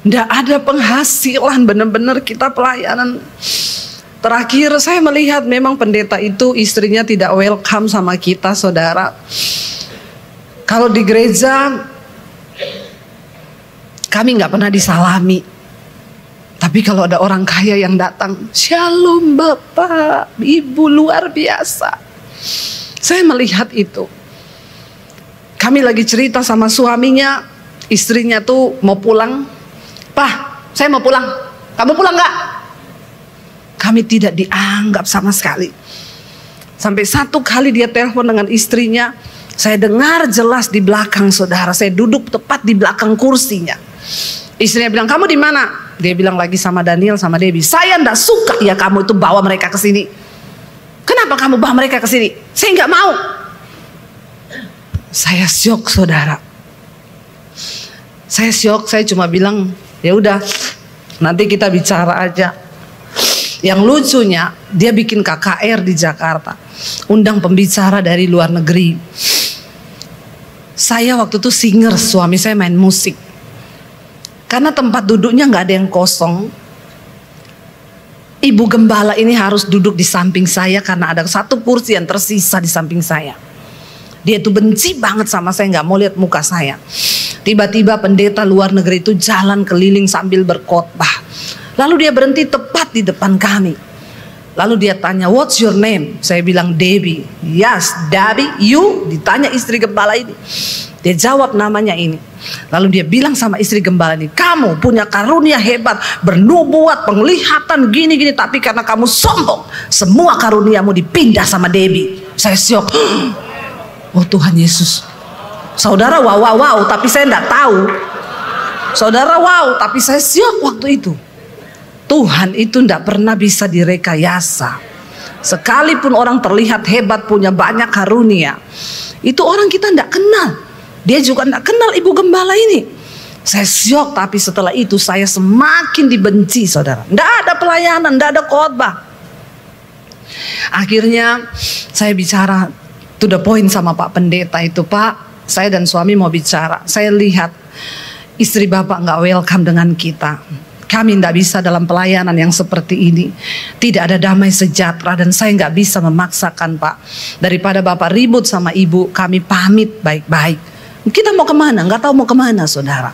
[SPEAKER 2] Tidak ada penghasilan, benar-benar kita pelayanan. Terakhir saya melihat memang pendeta itu istrinya tidak welcome sama kita, saudara. Kalau di gereja kami nggak pernah disalami. Tapi kalau ada orang kaya yang datang, shalom Bapak, Ibu, luar biasa. Saya melihat itu. Kami lagi cerita sama suaminya, istrinya tuh mau pulang. Pak, saya mau pulang. Kamu pulang nggak? Kami tidak dianggap sama sekali. Sampai satu kali dia telepon dengan istrinya, saya dengar jelas di belakang, saudara. Saya duduk tepat di belakang kursinya. Istrinya bilang, kamu di mana? Dia bilang lagi sama Daniel sama Debbie. Saya nggak suka ya kamu itu bawa mereka ke sini. Kenapa kamu bawa mereka ke sini? Saya nggak mau. Saya syok, saudara. Saya syok. Saya cuma bilang, ya udah, nanti kita bicara aja. Yang lucunya, dia bikin KKR di Jakarta, undang pembicara dari luar negeri. Saya waktu itu singer, suami saya main musik. Karena tempat duduknya nggak ada yang kosong, ibu gembala ini harus duduk di samping saya karena ada satu kursi yang tersisa di samping saya. Dia tuh benci banget sama saya, nggak mau lihat muka saya. Tiba-tiba pendeta luar negeri itu jalan keliling sambil berkhotbah. Lalu dia berhenti tepat di depan kami. Lalu dia tanya, what's your name? Saya bilang Debbie. Yes, Debbie, you? Ditanya istri gembala ini. Dia jawab namanya ini. Lalu dia bilang sama istri gembala ini, kamu punya karunia hebat, bernubuat, penglihatan gini-gini, tapi karena kamu sombong, semua karuniamu dipindah sama Debbie. Saya syok. Oh Tuhan Yesus. Saudara wow, tapi saya enggak tahu. Saudara wow, tapi saya syok waktu itu. Tuhan itu tidak pernah bisa direkayasa. Sekalipun orang terlihat hebat, punya banyak karunia, itu orang kita tidak kenal. Dia juga tidak kenal ibu gembala ini. Saya syok, tapi setelah itu saya semakin dibenci, saudara. Tidak ada pelayanan, tidak ada khotbah. Akhirnya saya bicara to the point sama Pak Pendeta itu, Pak, saya dan suami mau bicara. Saya lihat istri Bapak nggak welcome dengan kita. Kami tidak bisa dalam pelayanan yang seperti ini. Tidak ada damai sejahtera dan saya nggak bisa memaksakan, Pak. Daripada Bapak ribut sama Ibu, kami pamit baik-baik. Kita mau kemana? Nggak tahu mau kemana, saudara.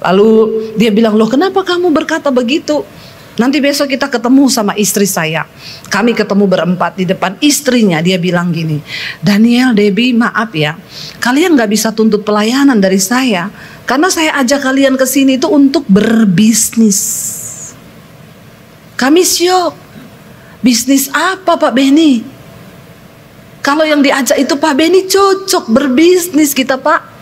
[SPEAKER 2] Lalu dia bilang, loh kenapa kamu berkata begitu? Nanti besok kita ketemu sama istri saya. Kami ketemu berempat di depan istrinya. Dia bilang gini, Daniel, Debbie, maaf ya, kalian nggak bisa tuntut pelayanan dari saya. Karena saya ajak kalian ke sini itu untuk berbisnis. Kami syok. Bisnis apa Pak Beni? Kalau yang diajak itu Pak Beni cocok berbisnis kita Pak.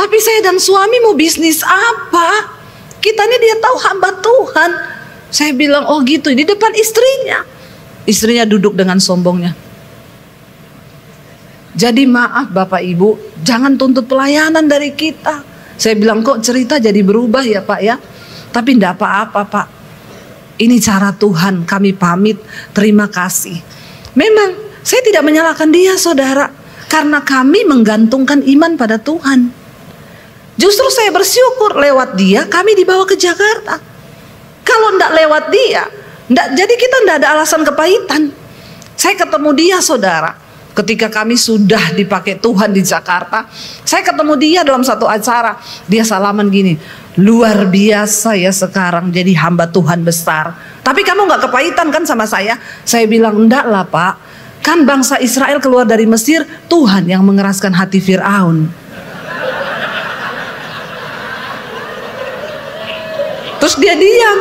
[SPEAKER 2] Tapi saya dan suami mau bisnis apa? Kita ini dia tahu hamba Tuhan. Saya bilang oh gitu di depan istrinya. Istrinya duduk dengan sombongnya. Jadi maaf Bapak Ibu, jangan tuntut pelayanan dari kita. Saya bilang kok cerita jadi berubah ya Pak ya. Tapi enggak apa-apa Pak. Ini cara Tuhan, kami pamit, terima kasih. Memang saya tidak menyalahkan dia saudara. Karena kami menggantungkan iman pada Tuhan. Justru saya bersyukur lewat dia kami dibawa ke Jakarta. Kalau enggak lewat dia, jadi kita enggak ada alasan kepahitan. Saya ketemu dia saudara. Ketika kami sudah dipakai Tuhan di Jakarta, saya ketemu dia dalam satu acara. Dia salaman gini, luar biasa ya sekarang jadi hamba Tuhan besar. Tapi kamu gak kepahitan kan sama saya? Saya bilang enggak lah Pak. Kan bangsa Israel keluar dari Mesir, Tuhan yang mengeraskan hati Fir'aun. Terus dia diam.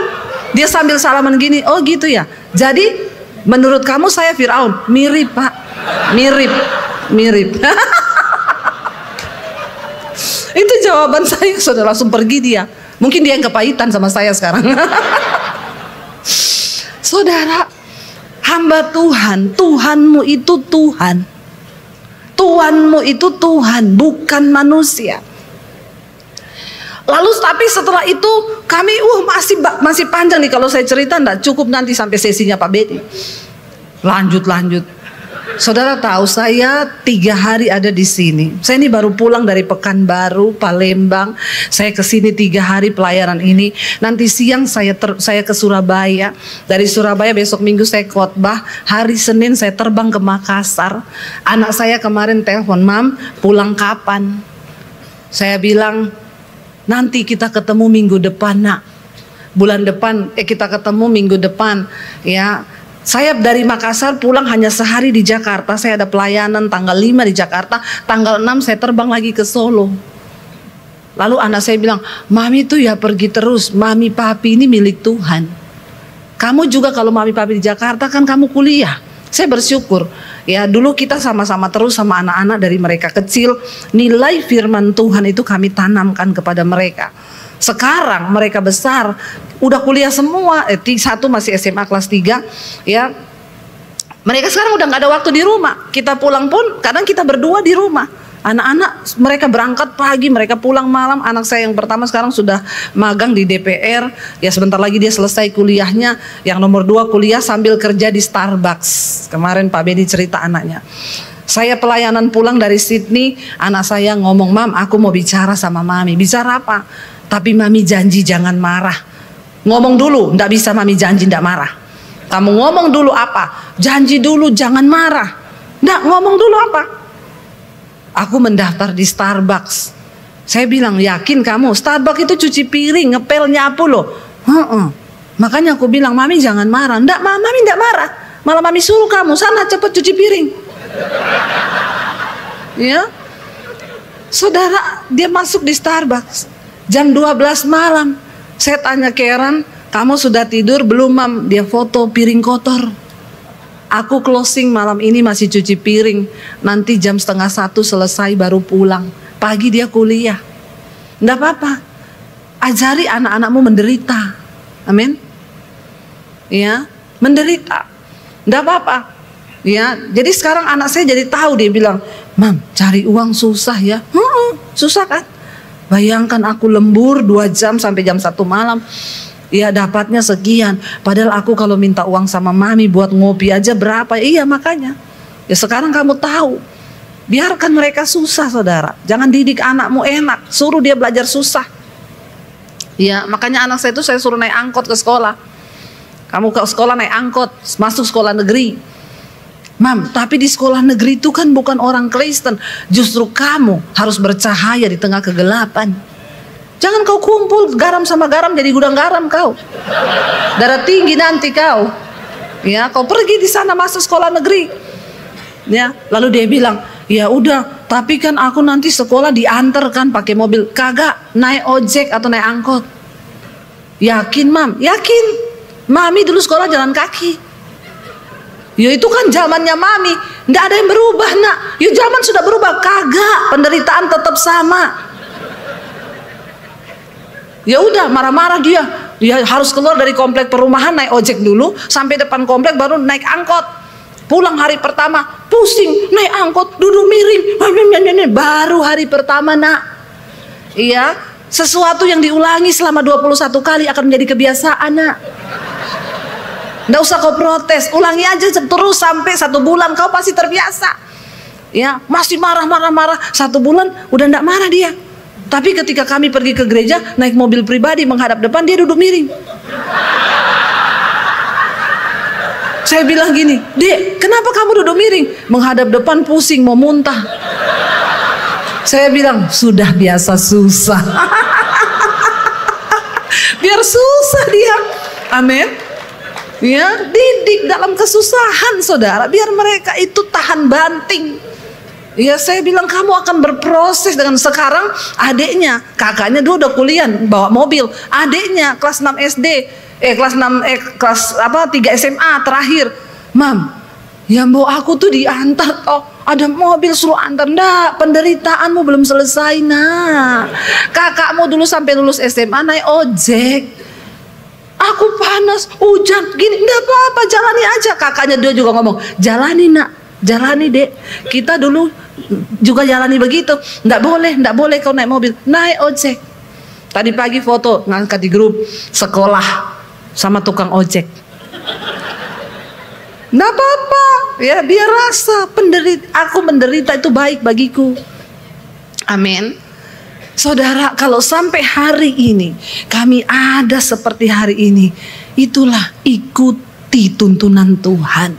[SPEAKER 2] Dia sambil salaman gini, oh gitu ya. Jadi menurut kamu saya Fir'aun? Mirip Pak. Mirip. Itu jawaban saya, saudara. Langsung pergi dia. Mungkin dia yang kepahitan sama saya sekarang. Saudara, hamba Tuhan, Tuhanmu itu Tuhan. Tuhanmu itu Tuhan, bukan manusia. Lalu tapi setelah itu kami masih panjang nih kalau saya cerita, enggak cukup nanti sampai sesinya Pak Bedi. Lanjut. Saudara tahu saya 3 hari ada di sini. Saya ini baru pulang dari Pekanbaru, Palembang. Saya ke sini 3 hari pelayanan ini. Nanti siang saya ke Surabaya. Dari Surabaya besok Minggu saya khotbah. Hari Senin saya terbang ke Makassar. Anak saya kemarin telepon, "Mam, pulang kapan?" Saya bilang, "Nanti kita ketemu minggu depan, Nak. Bulan depan kita ketemu minggu depan, ya." Saya dari Makassar pulang hanya sehari di Jakarta. Saya ada pelayanan tanggal 5 di Jakarta. Tanggal 6 saya terbang lagi ke Solo. Lalu anak saya bilang, "Mami tuh ya pergi terus. Mami papi ini milik Tuhan. Kamu juga kalau mami papi di Jakarta kan kamu kuliah." Saya bersyukur. Ya dulu kita sama-sama terus sama anak-anak dari mereka kecil. Nilai firman Tuhan itu kami tanamkan kepada mereka. Sekarang mereka besar, udah kuliah semua, satu masih SMA kelas 3, ya. Mereka sekarang udah nggak ada waktu di rumah. Kita pulang pun kadang kita berdua di rumah. Anak-anak mereka berangkat pagi, mereka pulang malam. Anak saya yang pertama sekarang sudah magang di DPR, ya sebentar lagi dia selesai kuliahnya. Yang nomor 2 kuliah sambil kerja di Starbucks. Kemarin Pak Bedi cerita anaknya. Saya pelayanan pulang dari Sydney, anak saya ngomong, "Mam, aku mau bicara sama Mami." "Bicara apa?" "Tapi Mami janji jangan marah." "Ngomong dulu." "Nggak bisa Mami janji nggak marah." "Kamu ngomong dulu apa?" "Janji dulu jangan marah." "Nggak, ngomong dulu apa?" "Aku mendaftar di Starbucks." Saya bilang, "Yakin kamu? Starbucks itu cuci piring, ngepel, nyapu loh." Makanya aku bilang, "Mami jangan marah." "Nggak, Mami nggak marah. Malah Mami suruh kamu sana cepet cuci piring." Ya, saudara, dia masuk di Starbucks jam 12 malam. Saya tanya Karen, "Kamu sudah tidur belum, Mam?" Dia foto piring kotor. "Aku closing malam ini masih cuci piring. Nanti jam 12:30 selesai baru pulang." Pagi dia kuliah. Nggak apa-apa. Ajari anak-anakmu menderita. Amin. Ya, menderita. Nggak apa-apa. Ya, jadi sekarang anak saya jadi tahu, dia bilang, "Mam, cari uang susah ya." Susah kan? Bayangkan aku lembur 2 jam sampai jam 1 malam. Ya dapatnya sekian. Padahal aku kalau minta uang sama Mami buat ngopi aja berapa. Iya makanya. Ya sekarang kamu tahu. Biarkan mereka susah, saudara. Jangan didik anakmu enak. Suruh dia belajar susah. Ya makanya anak saya itu saya suruh naik angkot ke sekolah. Kamu ke sekolah naik angkot, masuk sekolah negeri. "Mam, tapi di sekolah negeri itu kan bukan orang Kristen. Justru kamu harus bercahaya di tengah kegelapan. Jangan kau kumpul garam sama garam jadi gudang garam kau. Darah tinggi nanti kau. Ya, kau pergi di sana masuk sekolah negeri." Ya, lalu dia bilang, "Ya udah, tapi kan aku nanti sekolah diantar kan pakai mobil." "Kagak, naik ojek atau naik angkot." "Yakin, Mam?" "Yakin. Mami dulu sekolah jalan kaki." "Ya itu kan zamannya Mami, nggak ada yang berubah, Nak." "Ya zaman sudah berubah." "Kagak, penderitaan tetap sama." Ya udah marah-marah dia. Dia harus keluar dari komplek perumahan naik ojek dulu sampai depan komplek baru naik angkot. Pulang hari pertama pusing naik angkot, duduk miring. Baru hari pertama, Nak. Iya, sesuatu yang diulangi selama 21 kali akan menjadi kebiasaan, Nak. Nggak usah kau protes, ulangi aja terus sampai 1 bulan kau pasti terbiasa. Ya, masih marah 1 bulan udah nggak marah dia. Tapi ketika kami pergi ke gereja naik mobil pribadi menghadap depan, dia duduk miring. Saya bilang gini, "Dek, kenapa kamu duduk miring?" "Menghadap depan pusing mau muntah." Saya bilang, "Sudah biasa susah." Biar susah dia. Amin. Ya, didik dalam kesusahan, saudara, biar mereka itu tahan banting. Ya, saya bilang kamu akan berproses dengan sekarang adiknya, kakaknya dulu udah kuliah bawa mobil, adiknya kelas 6 SD, kelas 3 SMA terakhir. "Mam, ya mbok aku tuh diantar toh, ada mobil suruh antar." "Ndak, penderitaanmu belum selesai, Nak. Kakakmu dulu sampai lulus SMA naik ojek. Aku panas, hujan, gini, nggak apa-apa, jalani aja." Kakaknya dia juga ngomong, "Jalani, Nak, jalani, Dek. Kita dulu juga jalani begitu. Nggak boleh kau naik mobil, naik ojek." Tadi pagi foto ngangkat di grup sekolah sama tukang ojek. Nggak apa-apa, ya dia rasa aku menderita itu baik bagiku. Amin. Saudara, kalau sampai hari ini kami ada seperti hari ini, itulah ikuti tuntunan Tuhan.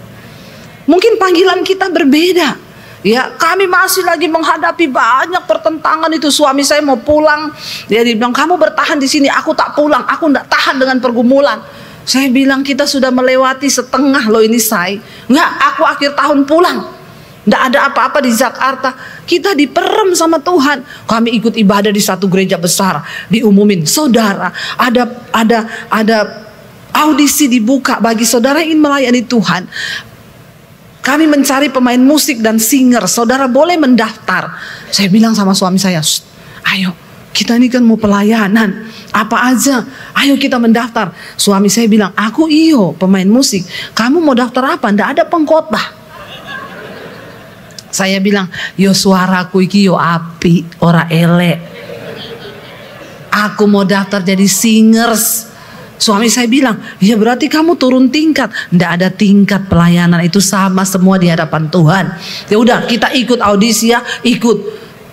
[SPEAKER 2] Mungkin panggilan kita berbeda. Ya, kami masih lagi menghadapi banyak pertentangan itu. Suami saya mau pulang, dia bilang kamu bertahan di sini, aku tak pulang, aku tidak tahan dengan pergumulan. Saya bilang kita sudah melewati setengah loh ini say. Enggak, aku akhir tahun pulang. Tidak ada apa-apa di Jakarta. Kita diperem sama Tuhan. Kami ikut ibadah di satu gereja besar. Diumumin, saudara, ada audisi dibuka bagi saudara yang ingin melayani Tuhan. Kami mencari pemain musik dan singer. Saudara boleh mendaftar. Saya bilang sama suami saya, ayo kita ini kan mau pelayanan. Apa aja, ayo kita mendaftar. Suami saya bilang, aku iyo pemain musik. Kamu mau daftar apa? Nggak ada pengkhotbah. Saya bilang, yo suaraku iki yo api, ora elek. Aku mau daftar jadi singers. Suami saya bilang, ya berarti kamu turun tingkat. Nggak ada tingkat pelayanan, itu sama semua di hadapan Tuhan. Ya udah, kita ikut audisi ya, ikut.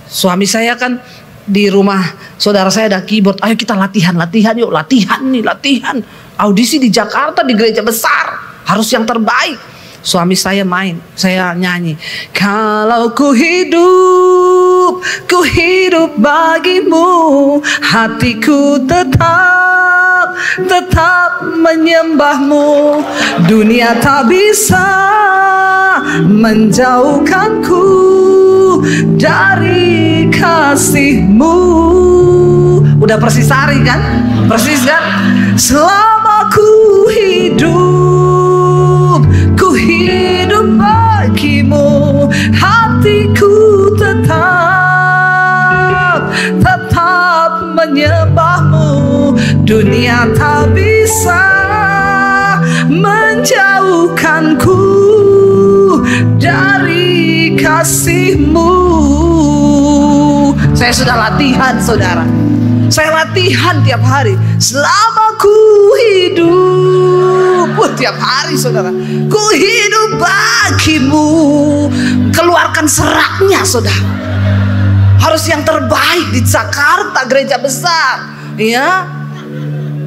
[SPEAKER 2] Suami saya kan di rumah saudara saya ada keyboard. Ayo kita latihan yuk, latihan. Audisi di Jakarta di gereja besar, harus yang terbaik. Suami saya main, saya nyanyi. Kalau ku hidup bagimu, hatiku tetap menyembahmu. Dunia tak bisa menjauhkanku dari kasihmu. Udah persis hari kan? Persis kan? Selama ku hidup bagimu, hatiku tetap menyembahmu. Dunia tak bisa menjauhkanku dari kasihmu. Saya sudah latihan saudara. Saya latihan tiap hari selama ku hidup. Tiap hari saudara, ku hidup bagimu. Keluarkan seraknya saudara. Harus yang terbaik di Jakarta, gereja besar. Ya,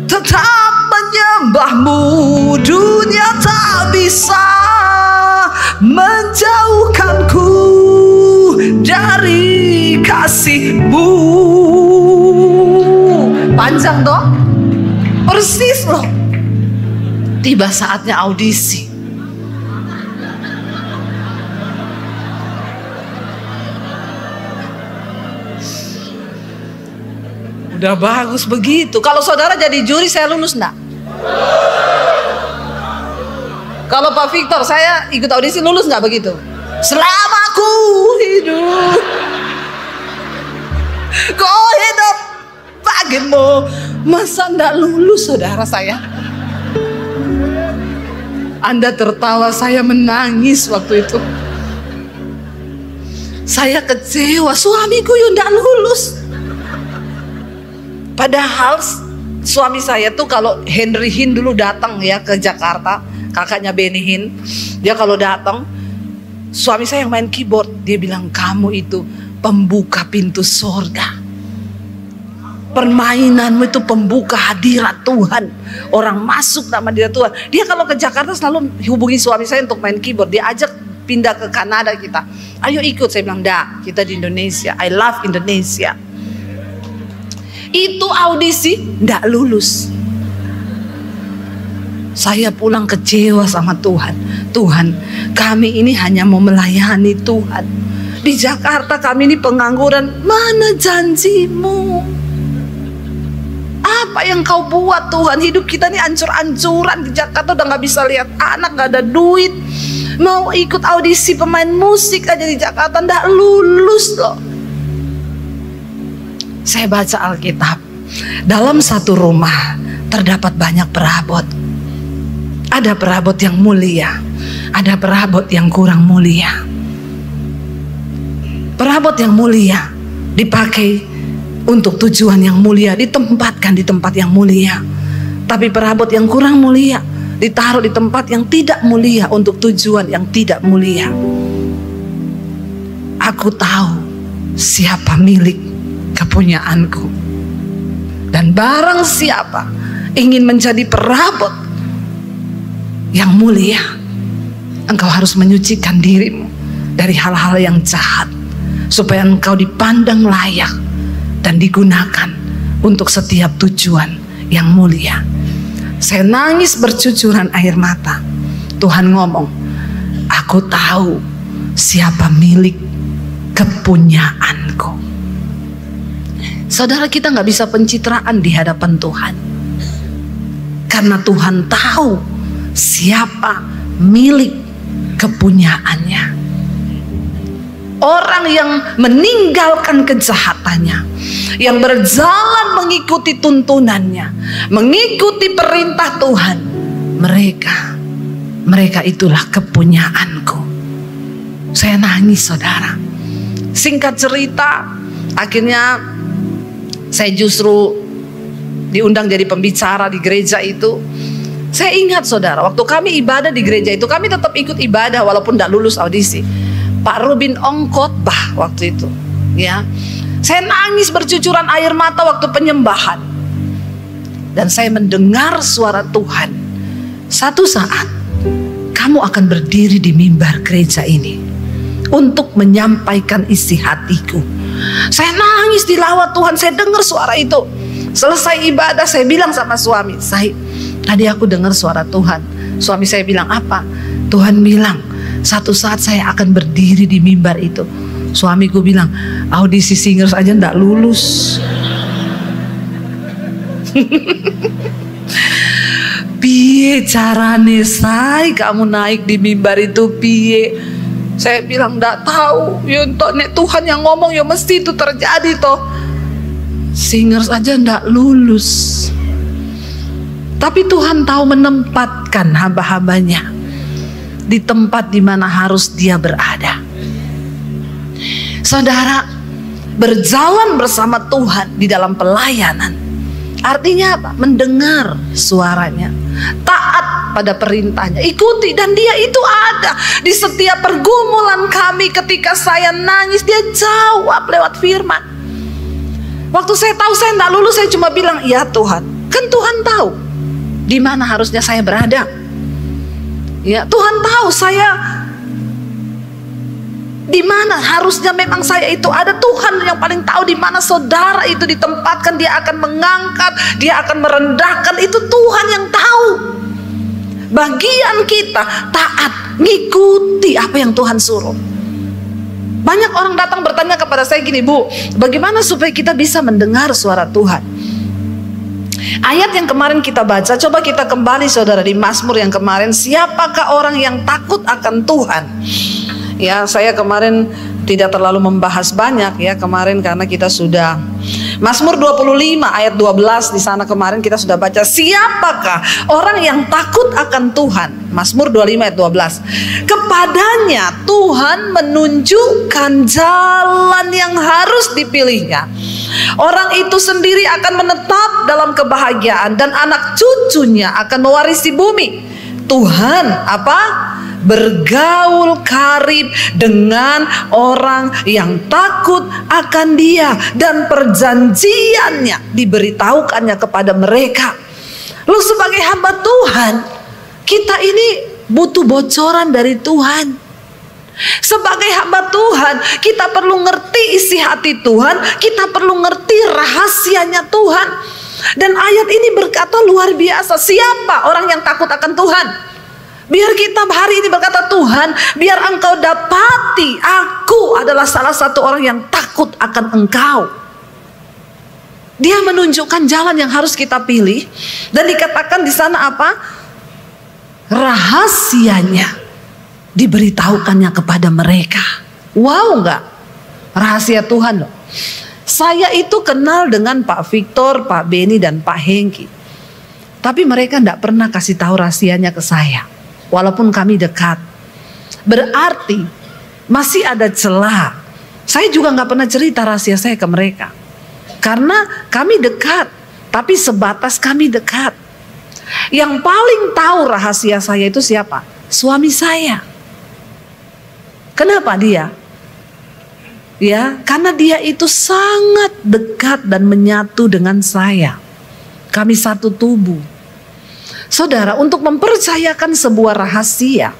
[SPEAKER 2] tetap menyembahmu. Dunia tak bisa menjauhkanku dari kasihmu. Panjang toh? Persis loh. Tiba saatnya audisi. Udah bagus begitu. Kalau saudara jadi juri, saya lulus enggak? Kalau Pak Victor, saya ikut audisi, lulus enggak begitu? Selama ku hidup, ku hidup bagimu. Masa enggak lulus saudara saya? Anda tertawa, saya menangis waktu itu. Saya kecewa, suamiku yang enggak lulus. Padahal suami saya tuh kalau Henry Hin dulu datang ya ke Jakarta, kakaknya Benny Hin, dia kalau datang, suami saya yang main keyboard, dia bilang kamu itu pembuka pintu surga. Permainanmu itu pembuka hadirat Tuhan. Orang masuk nama hadirat Tuhan. Dia kalau ke Jakarta selalu hubungi suami saya untuk main keyboard. Dia ajak pindah ke Kanada kita. Ayo ikut, saya bilang dah, kita di Indonesia. I love Indonesia. Itu audisi ndak lulus. Saya pulang kecewa sama Tuhan. Tuhan, kami ini hanya mau melayani Tuhan. Di Jakarta kami ini pengangguran. Mana janjimu? Apa yang kau buat Tuhan? Hidup kita ini ancur-ancuran. Di Jakarta udah gak bisa lihat anak, gak ada duit. Mau ikut audisi pemain musik aja di Jakarta ndak lulus loh. Saya baca Alkitab. Dalam satu rumah terdapat banyak perabot. Ada perabot yang mulia, ada perabot yang kurang mulia. Perabot yang mulia dipakai untuk tujuan yang mulia ditempatkan di tempat yang mulia. Tapi perabot yang kurang mulia ditaruh di tempat yang tidak mulia untuk tujuan yang tidak mulia. Aku tahu siapa milik kepunyaanku, dan barang siapa ingin menjadi perabot yang mulia, engkau harus menyucikan dirimu dari hal-hal yang jahat, supaya engkau dipandang layak dan digunakan untuk setiap tujuan yang mulia. Saya nangis bercucuran air mata. Tuhan ngomong, aku tahu siapa milik kepunyaanku. Saudara, kita gak bisa pencitraan di hadapan Tuhan, karena Tuhan tahu siapa milik kepunyaannya. Orang yang meninggalkan kejahatannya, yang berjalan mengikuti tuntunannya, mengikuti perintah Tuhan, mereka itulah kepunyaanku. Saya nangis, saudara. Singkat cerita, akhirnya saya justru diundang jadi pembicara di gereja itu. Saya ingat, saudara, waktu kami ibadah di gereja itu, kami tetap ikut ibadah walaupun tidak lulus audisi. Pak Rubin Ong khotbah waktu itu, ya. Saya nangis bercucuran air mata waktu penyembahan. Dan saya mendengar suara Tuhan. Satu saat kamu akan berdiri di mimbar gereja ini untuk menyampaikan isi hatiku. Saya nangis dilawat Tuhan. Saya dengar suara itu. Selesai ibadah, saya bilang sama suami, tadi aku dengar suara Tuhan. Suami saya bilang, apa? Tuhan bilang, satu saat saya akan berdiri di mimbar itu. Suamiku bilang, audisi singers aja ndak lulus. Piye carane say kamu naik di mimbar itu, piye? Saya bilang ndak tahu. Ya nek Tuhan yang ngomong, ya mesti itu terjadi toh. Singers aja ndak lulus. Tapi Tuhan tahu menempatkan hamba-hambanya di tempat di mana harus dia berada. Saudara, berjalan bersama Tuhan di dalam pelayanan artinya apa? Mendengar suaranya, taat pada perintahnya, ikuti. Dan dia itu ada di setiap pergumulan kami. Ketika saya nangis, dia jawab lewat firman. Waktu saya tahu saya tidak lulus, saya cuma bilang, ya Tuhan. Kan Tuhan tahu di mana harusnya saya berada. Ya, Tuhan tahu saya di mana harusnya memang saya itu ada. Tuhan yang paling tahu di mana saudara itu ditempatkan. Dia akan mengangkat, dia akan merendahkan. Itu Tuhan yang tahu. Bagian kita taat, ngikuti apa yang Tuhan suruh. Banyak orang datang bertanya kepada saya gini, Bu, bagaimana supaya kita bisa mendengar suara Tuhan? Ayat yang kemarin kita baca, coba kita kembali saudara di Mazmur yang kemarin. Siapakah orang yang takut akan Tuhan? Ya, saya kemarin tidak terlalu membahas banyak ya kemarin, karena kita sudah Mazmur 25 ayat 12 di sana kemarin kita sudah baca. Siapakah orang yang takut akan Tuhan? Mazmur 25 ayat 12. Kepadanya Tuhan menunjukkan jalan yang harus dipilihnya. Orang itu sendiri akan menetap dalam kebahagiaan, dan anak cucunya akan mewarisi bumi. Tuhan apa? Bergaul karib dengan orang yang takut akan Dia, dan perjanjiannya diberitahukannya kepada mereka. Lalu sebagai hamba Tuhan, kita ini butuh bocoran dari Tuhan. Sebagai hamba Tuhan, kita perlu ngerti isi hati Tuhan, kita perlu ngerti rahasianya Tuhan. Dan ayat ini berkata luar biasa, siapa orang yang takut akan Tuhan? Biar kita hari ini berkata, Tuhan, biar Engkau dapati aku adalah salah satu orang yang takut akan Engkau. Dia menunjukkan jalan yang harus kita pilih, dan dikatakan di sana apa? Rahasianya diberitahukannya kepada mereka. Wow, enggak? Rahasia Tuhan loh. Saya itu kenal dengan Pak Victor, Pak Beni, dan Pak Hengki. Tapi mereka enggak pernah kasih tahu rahasianya ke saya. Walaupun kami dekat. Berarti masih ada celah. Saya juga enggak pernah cerita rahasia saya ke mereka. Karena kami dekat, tapi sebatas kami dekat. Yang paling tahu rahasia saya itu siapa? Suami saya. Kenapa dia? Ya, karena dia itu sangat dekat dan menyatu dengan saya. Kami satu tubuh. Saudara, untuk mempercayakan sebuah rahasia,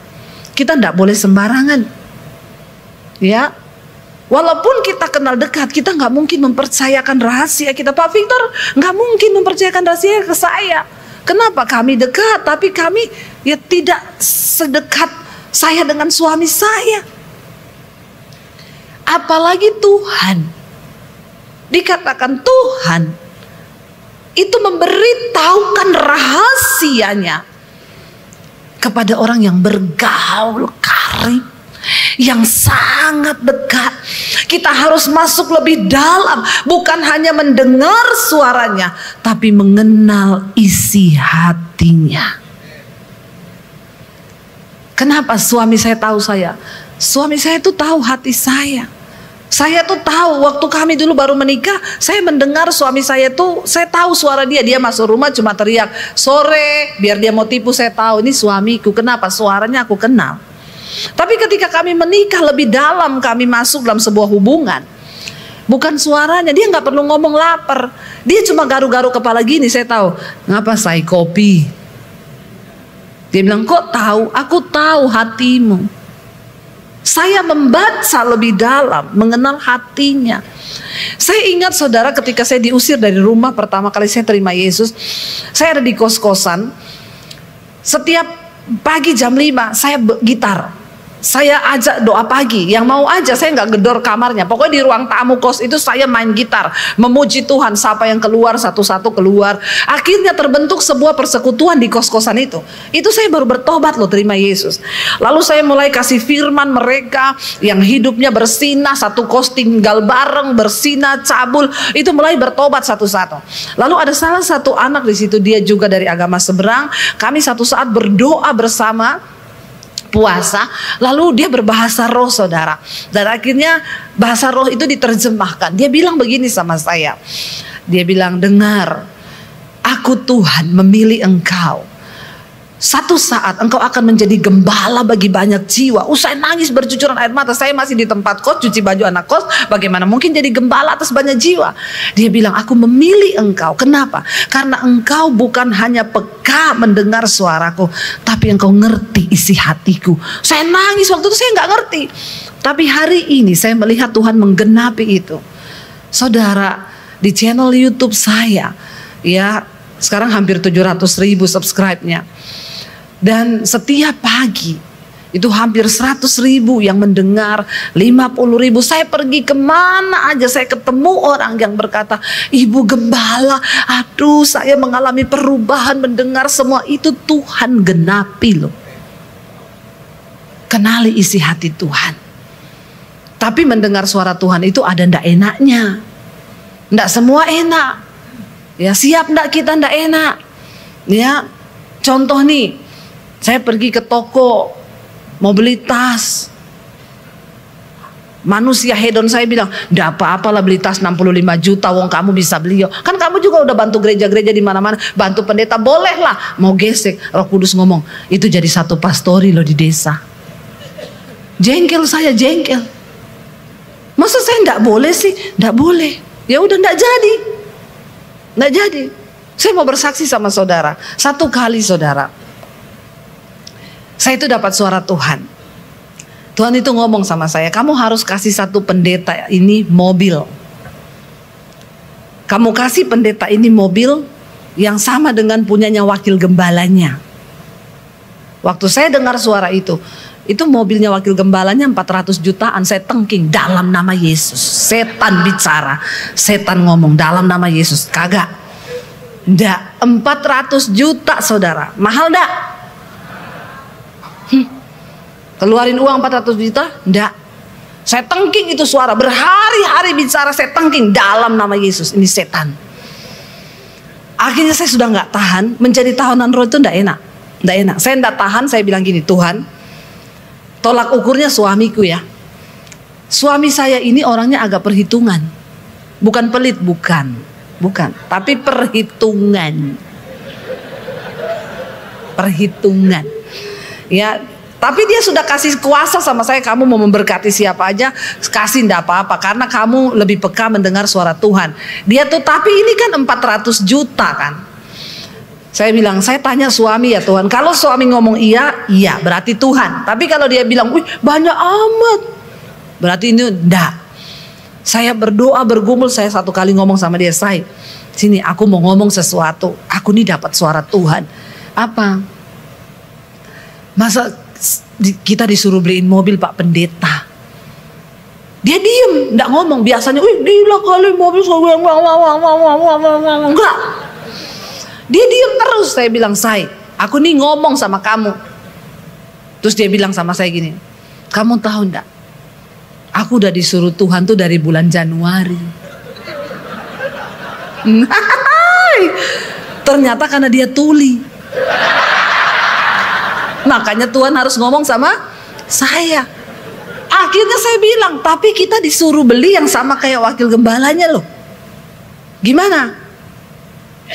[SPEAKER 2] kita tidak boleh sembarangan. Ya, walaupun kita kenal dekat, kita nggak mungkin mempercayakan rahasia kita. Pak Victor nggak mungkin mempercayakan rahasia ke saya. Kenapa? Kami dekat, tapi kami ya tidak sedekat saya dengan suami saya. Apalagi Tuhan. Dikatakan Tuhan itu memberitahukan rahasianya kepada orang yang bergaul karib, yang sangat dekat. Kita harus masuk lebih dalam, bukan hanya mendengar suaranya, tapi mengenal isi hatinya. Kenapa suami saya tahu saya? Suami saya itu tahu hati saya. Saya tuh tahu waktu kami dulu baru menikah, saya mendengar suami saya tuh, saya tahu suara dia. Dia masuk rumah cuma teriak sore, biar dia mau tipu. Saya tahu ini suamiku. Kenapa? Suaranya aku kenal. Tapi ketika kami menikah lebih dalam, kami masuk dalam sebuah hubungan, bukan suaranya. Dia nggak perlu ngomong lapar, dia cuma garu-garu kepala gini. Saya tahu, ngapa saya kopi? Dia bilang, kok tahu? Aku tahu hatimu. Saya membaca lebih dalam, mengenal hatinya. Saya ingat saudara, ketika saya diusir dari rumah pertama kali saya terima Yesus, saya ada di kos-kosan. Setiap pagi jam 5 saya gitar. Saya ajak doa pagi, yang mau aja, saya nggak gedor kamarnya. Pokoknya di ruang tamu kos itu saya main gitar, memuji Tuhan. Siapa yang keluar satu-satu keluar. Akhirnya terbentuk sebuah persekutuan di kos-kosan itu. Itu saya baru bertobat loh, terima Yesus. Lalu saya mulai kasih firman mereka yang hidupnya bersinah, satu kos tinggal bareng, bersinah, cabul. Itu mulai bertobat satu-satu. Lalu ada salah satu anak di situ, dia juga dari agama seberang. Kami satu saat berdoa bersama, puasa, lalu dia berbahasa roh saudara, dan akhirnya bahasa roh itu diterjemahkan. Dia bilang begini sama saya, dia bilang, dengar, aku Tuhan memilih engkau. Satu saat engkau akan menjadi gembala bagi banyak jiwa. Saya nangis bercucuran air mata. Saya masih di tempat kos, cuci baju anak kos. Bagaimana mungkin jadi gembala atas banyak jiwa? Dia bilang, aku memilih engkau. Kenapa? Karena engkau bukan hanya peka mendengar suaraku, tapi engkau ngerti isi hatiku. Saya nangis waktu itu, saya nggak ngerti. Tapi hari ini saya melihat Tuhan menggenapi itu. Saudara, di channel YouTube saya, ya sekarang hampir 700.000 subscribe-nya. Dan setiap pagi itu hampir 100.000 yang mendengar, 50.000. Saya pergi kemana aja saya ketemu orang yang berkata, Ibu Gembala, aduh saya mengalami perubahan mendengar semua itu. Tuhan genapi loh. Kenali isi hati Tuhan. Tapi mendengar suara Tuhan itu ada ndak enaknya. Ndak semua enak. Ya, siap ndak kita ndak enak. Ya, contoh nih, saya pergi ke toko mau beli tas. Manusia hedon saya bilang, ndak apa-apalah beli tas 65 juta, wong kamu bisa beli. Kan kamu juga udah bantu gereja-gereja di mana-mana, bantu pendeta, bolehlah. Mau gesek, Roh Kudus ngomong, itu jadi satu pastori loh di desa. Jengkel saya, jengkel. Masa saya ndak boleh sih? Ndak boleh. Ya udah ndak jadi. Nggak jadi. Saya mau bersaksi sama saudara. Satu kali saudara, saya itu dapat suara Tuhan. Tuhan itu ngomong sama saya, kamu harus kasih satu pendeta ini mobil. Kamu kasih pendeta ini mobil yang sama dengan punyanya wakil gembalanya. Waktu saya dengar suara itu mobilnya wakil gembalanya 400 jutaan. Saya tengking, dalam nama Yesus. Setan bicara, setan ngomong dalam nama Yesus. Kagak, ndak, 400 juta saudara, mahal ndak? Keluarin uang 400 juta, ndak. Saya tengking itu suara, berhari-hari bicara, saya tengking dalam nama Yesus. Ini setan. Akhirnya saya sudah nggak tahan, menjadi tahanan roh itu ndak enak, ndak enak. Saya ndak tahan, saya bilang gini, Tuhan, tolak ukurnya suamiku ya. Suami saya ini orangnya agak perhitungan. Bukan pelit, bukan. Tapi perhitungan. Ya, tapi dia sudah kasih kuasa sama saya, kamu mau memberkati siapa aja, kasih enggak apa-apa, karena kamu lebih peka mendengar suara Tuhan. Dia tuh, tapi ini kan 400 juta kan. Saya bilang, saya tanya suami ya Tuhan, kalau suami ngomong iya, berarti Tuhan. Tapi kalau dia bilang, wih banyak amat, berarti ini enggak. Saya berdoa bergumul, saya satu kali ngomong sama dia, sini aku mau ngomong sesuatu, aku nih dapat suara Tuhan. Apa? Masa kita disuruh beliin mobil Pak Pendeta? Dia diem, enggak ngomong. Biasanya, wih gila kali mobil, enggak. Dia diem terus. Saya bilang, aku nih ngomong sama kamu. Terus dia bilang sama saya gini, kamu tahu enggak? Aku udah disuruh Tuhan tuh dari bulan Januari. Ternyata karena dia tuli. Makanya Tuhan harus ngomong sama saya. Akhirnya saya bilang, tapi kita disuruh beli yang sama kayak wakil gembalanya loh. Gimana?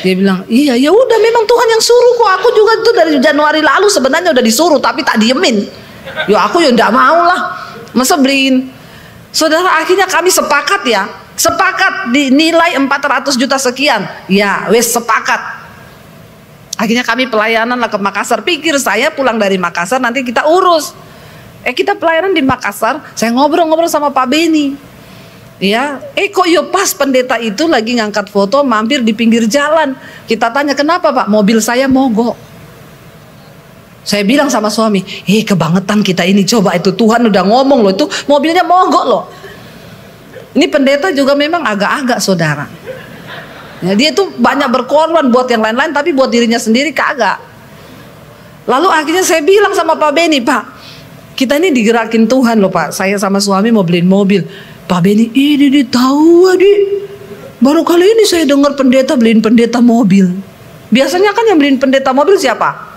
[SPEAKER 2] Dia bilang, iya ya udah memang Tuhan yang suruh kok. Aku juga tuh dari Januari lalu sebenarnya udah disuruh, tapi tak diemin. Ya aku ya enggak mau lah. Masa beliin. Saudara, akhirnya kami sepakat ya. Sepakat dinilai 400 juta sekian. Ya wes sepakat. Akhirnya kami pelayanan lah ke Makassar. Pikir saya pulang dari Makassar nanti kita urus. Kita pelayanan di Makassar. Saya ngobrol-ngobrol sama Pak Beni. Ya, kok yo pas pendeta itu lagi ngangkat foto mampir di pinggir jalan. Kita tanya kenapa Pak? Mobil saya mogok. Saya bilang sama suami, kebangetan kita ini, coba itu Tuhan udah ngomong loh, itu mobilnya mogok loh. Ini pendeta juga memang agak-agak saudara. Ya, dia tuh banyak berkorban buat yang lain-lain, tapi buat dirinya sendiri kagak. Lalu akhirnya saya bilang sama Pak Beni, Pak, kita ini digerakin Tuhan loh Pak. Saya sama suami mau beliin mobil. Pak Beni, ini tahu adik, baru kali ini saya dengar pendeta beliin pendeta mobil. Biasanya kan yang beliin pendeta mobil siapa?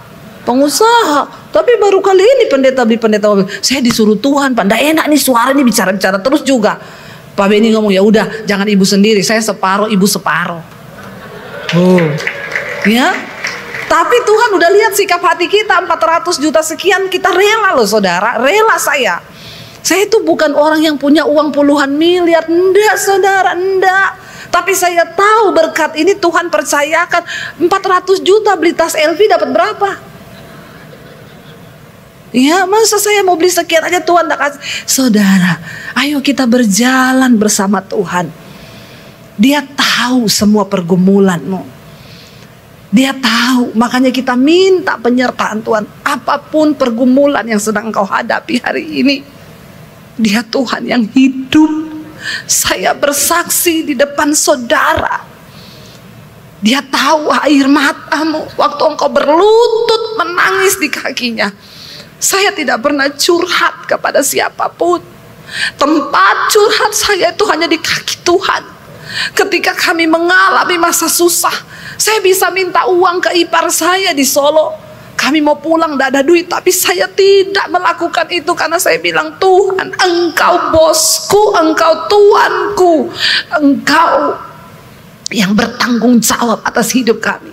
[SPEAKER 2] Pengusaha. Tapi baru kali ini pendeta beli pendeta mobil. Saya disuruh Tuhan Pak, nggak enak nih suara ini bicara-bicara terus juga. Pak Beni ngomong, ya udah jangan ibu sendiri, saya separuh ibu separuh. Ya, tapi Tuhan udah lihat sikap hati kita 400 juta sekian, kita rela loh saudara, rela saya. Saya itu bukan orang yang punya uang puluhan miliar, enggak saudara, enggak. Tapi saya tahu berkat ini Tuhan percayakan 400 juta beli tas LV dapat berapa? Ya, masa saya mau beli sekian aja Tuhan tak kasih. Saudara, ayo kita berjalan bersama Tuhan. Dia tahu semua pergumulanmu. Dia tahu, makanya kita minta penyertaan Tuhan. Apapun pergumulan yang sedang engkau hadapi hari ini, Dia Tuhan yang hidup. Saya bersaksi di depan saudara. Dia tahu air matamu waktu engkau berlutut menangis di kakinya. Saya tidak pernah curhat kepada siapapun. Tempat curhat saya itu hanya di kaki Tuhan. Ketika kami mengalami masa susah, saya bisa minta uang ke ipar saya di Solo. Kami mau pulang, tidak ada duit, tapi saya tidak melakukan itu karena saya bilang, Tuhan, Engkau bosku, Engkau Tuanku, Engkau yang bertanggung jawab atas hidup kami.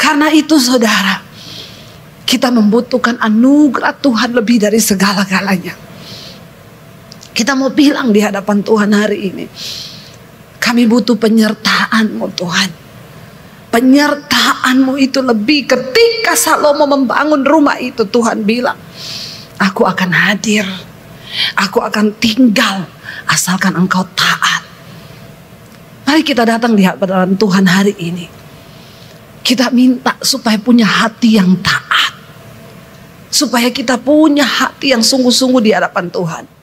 [SPEAKER 2] Karena itu saudara, kita membutuhkan anugerah Tuhan lebih dari segala-galanya. Kita mau bilang di hadapan Tuhan hari ini, kami butuh penyertaan-Mu Tuhan. Penyertaan-Mu itu lebih. Ketika Salomo membangun rumah itu, Tuhan bilang, aku akan hadir, aku akan tinggal asalkan Engkau taat. Mari kita datang di hadapan Tuhan hari ini. Kita minta supaya punya hati yang taat, supaya kita punya hati yang sungguh-sungguh di hadapan Tuhan.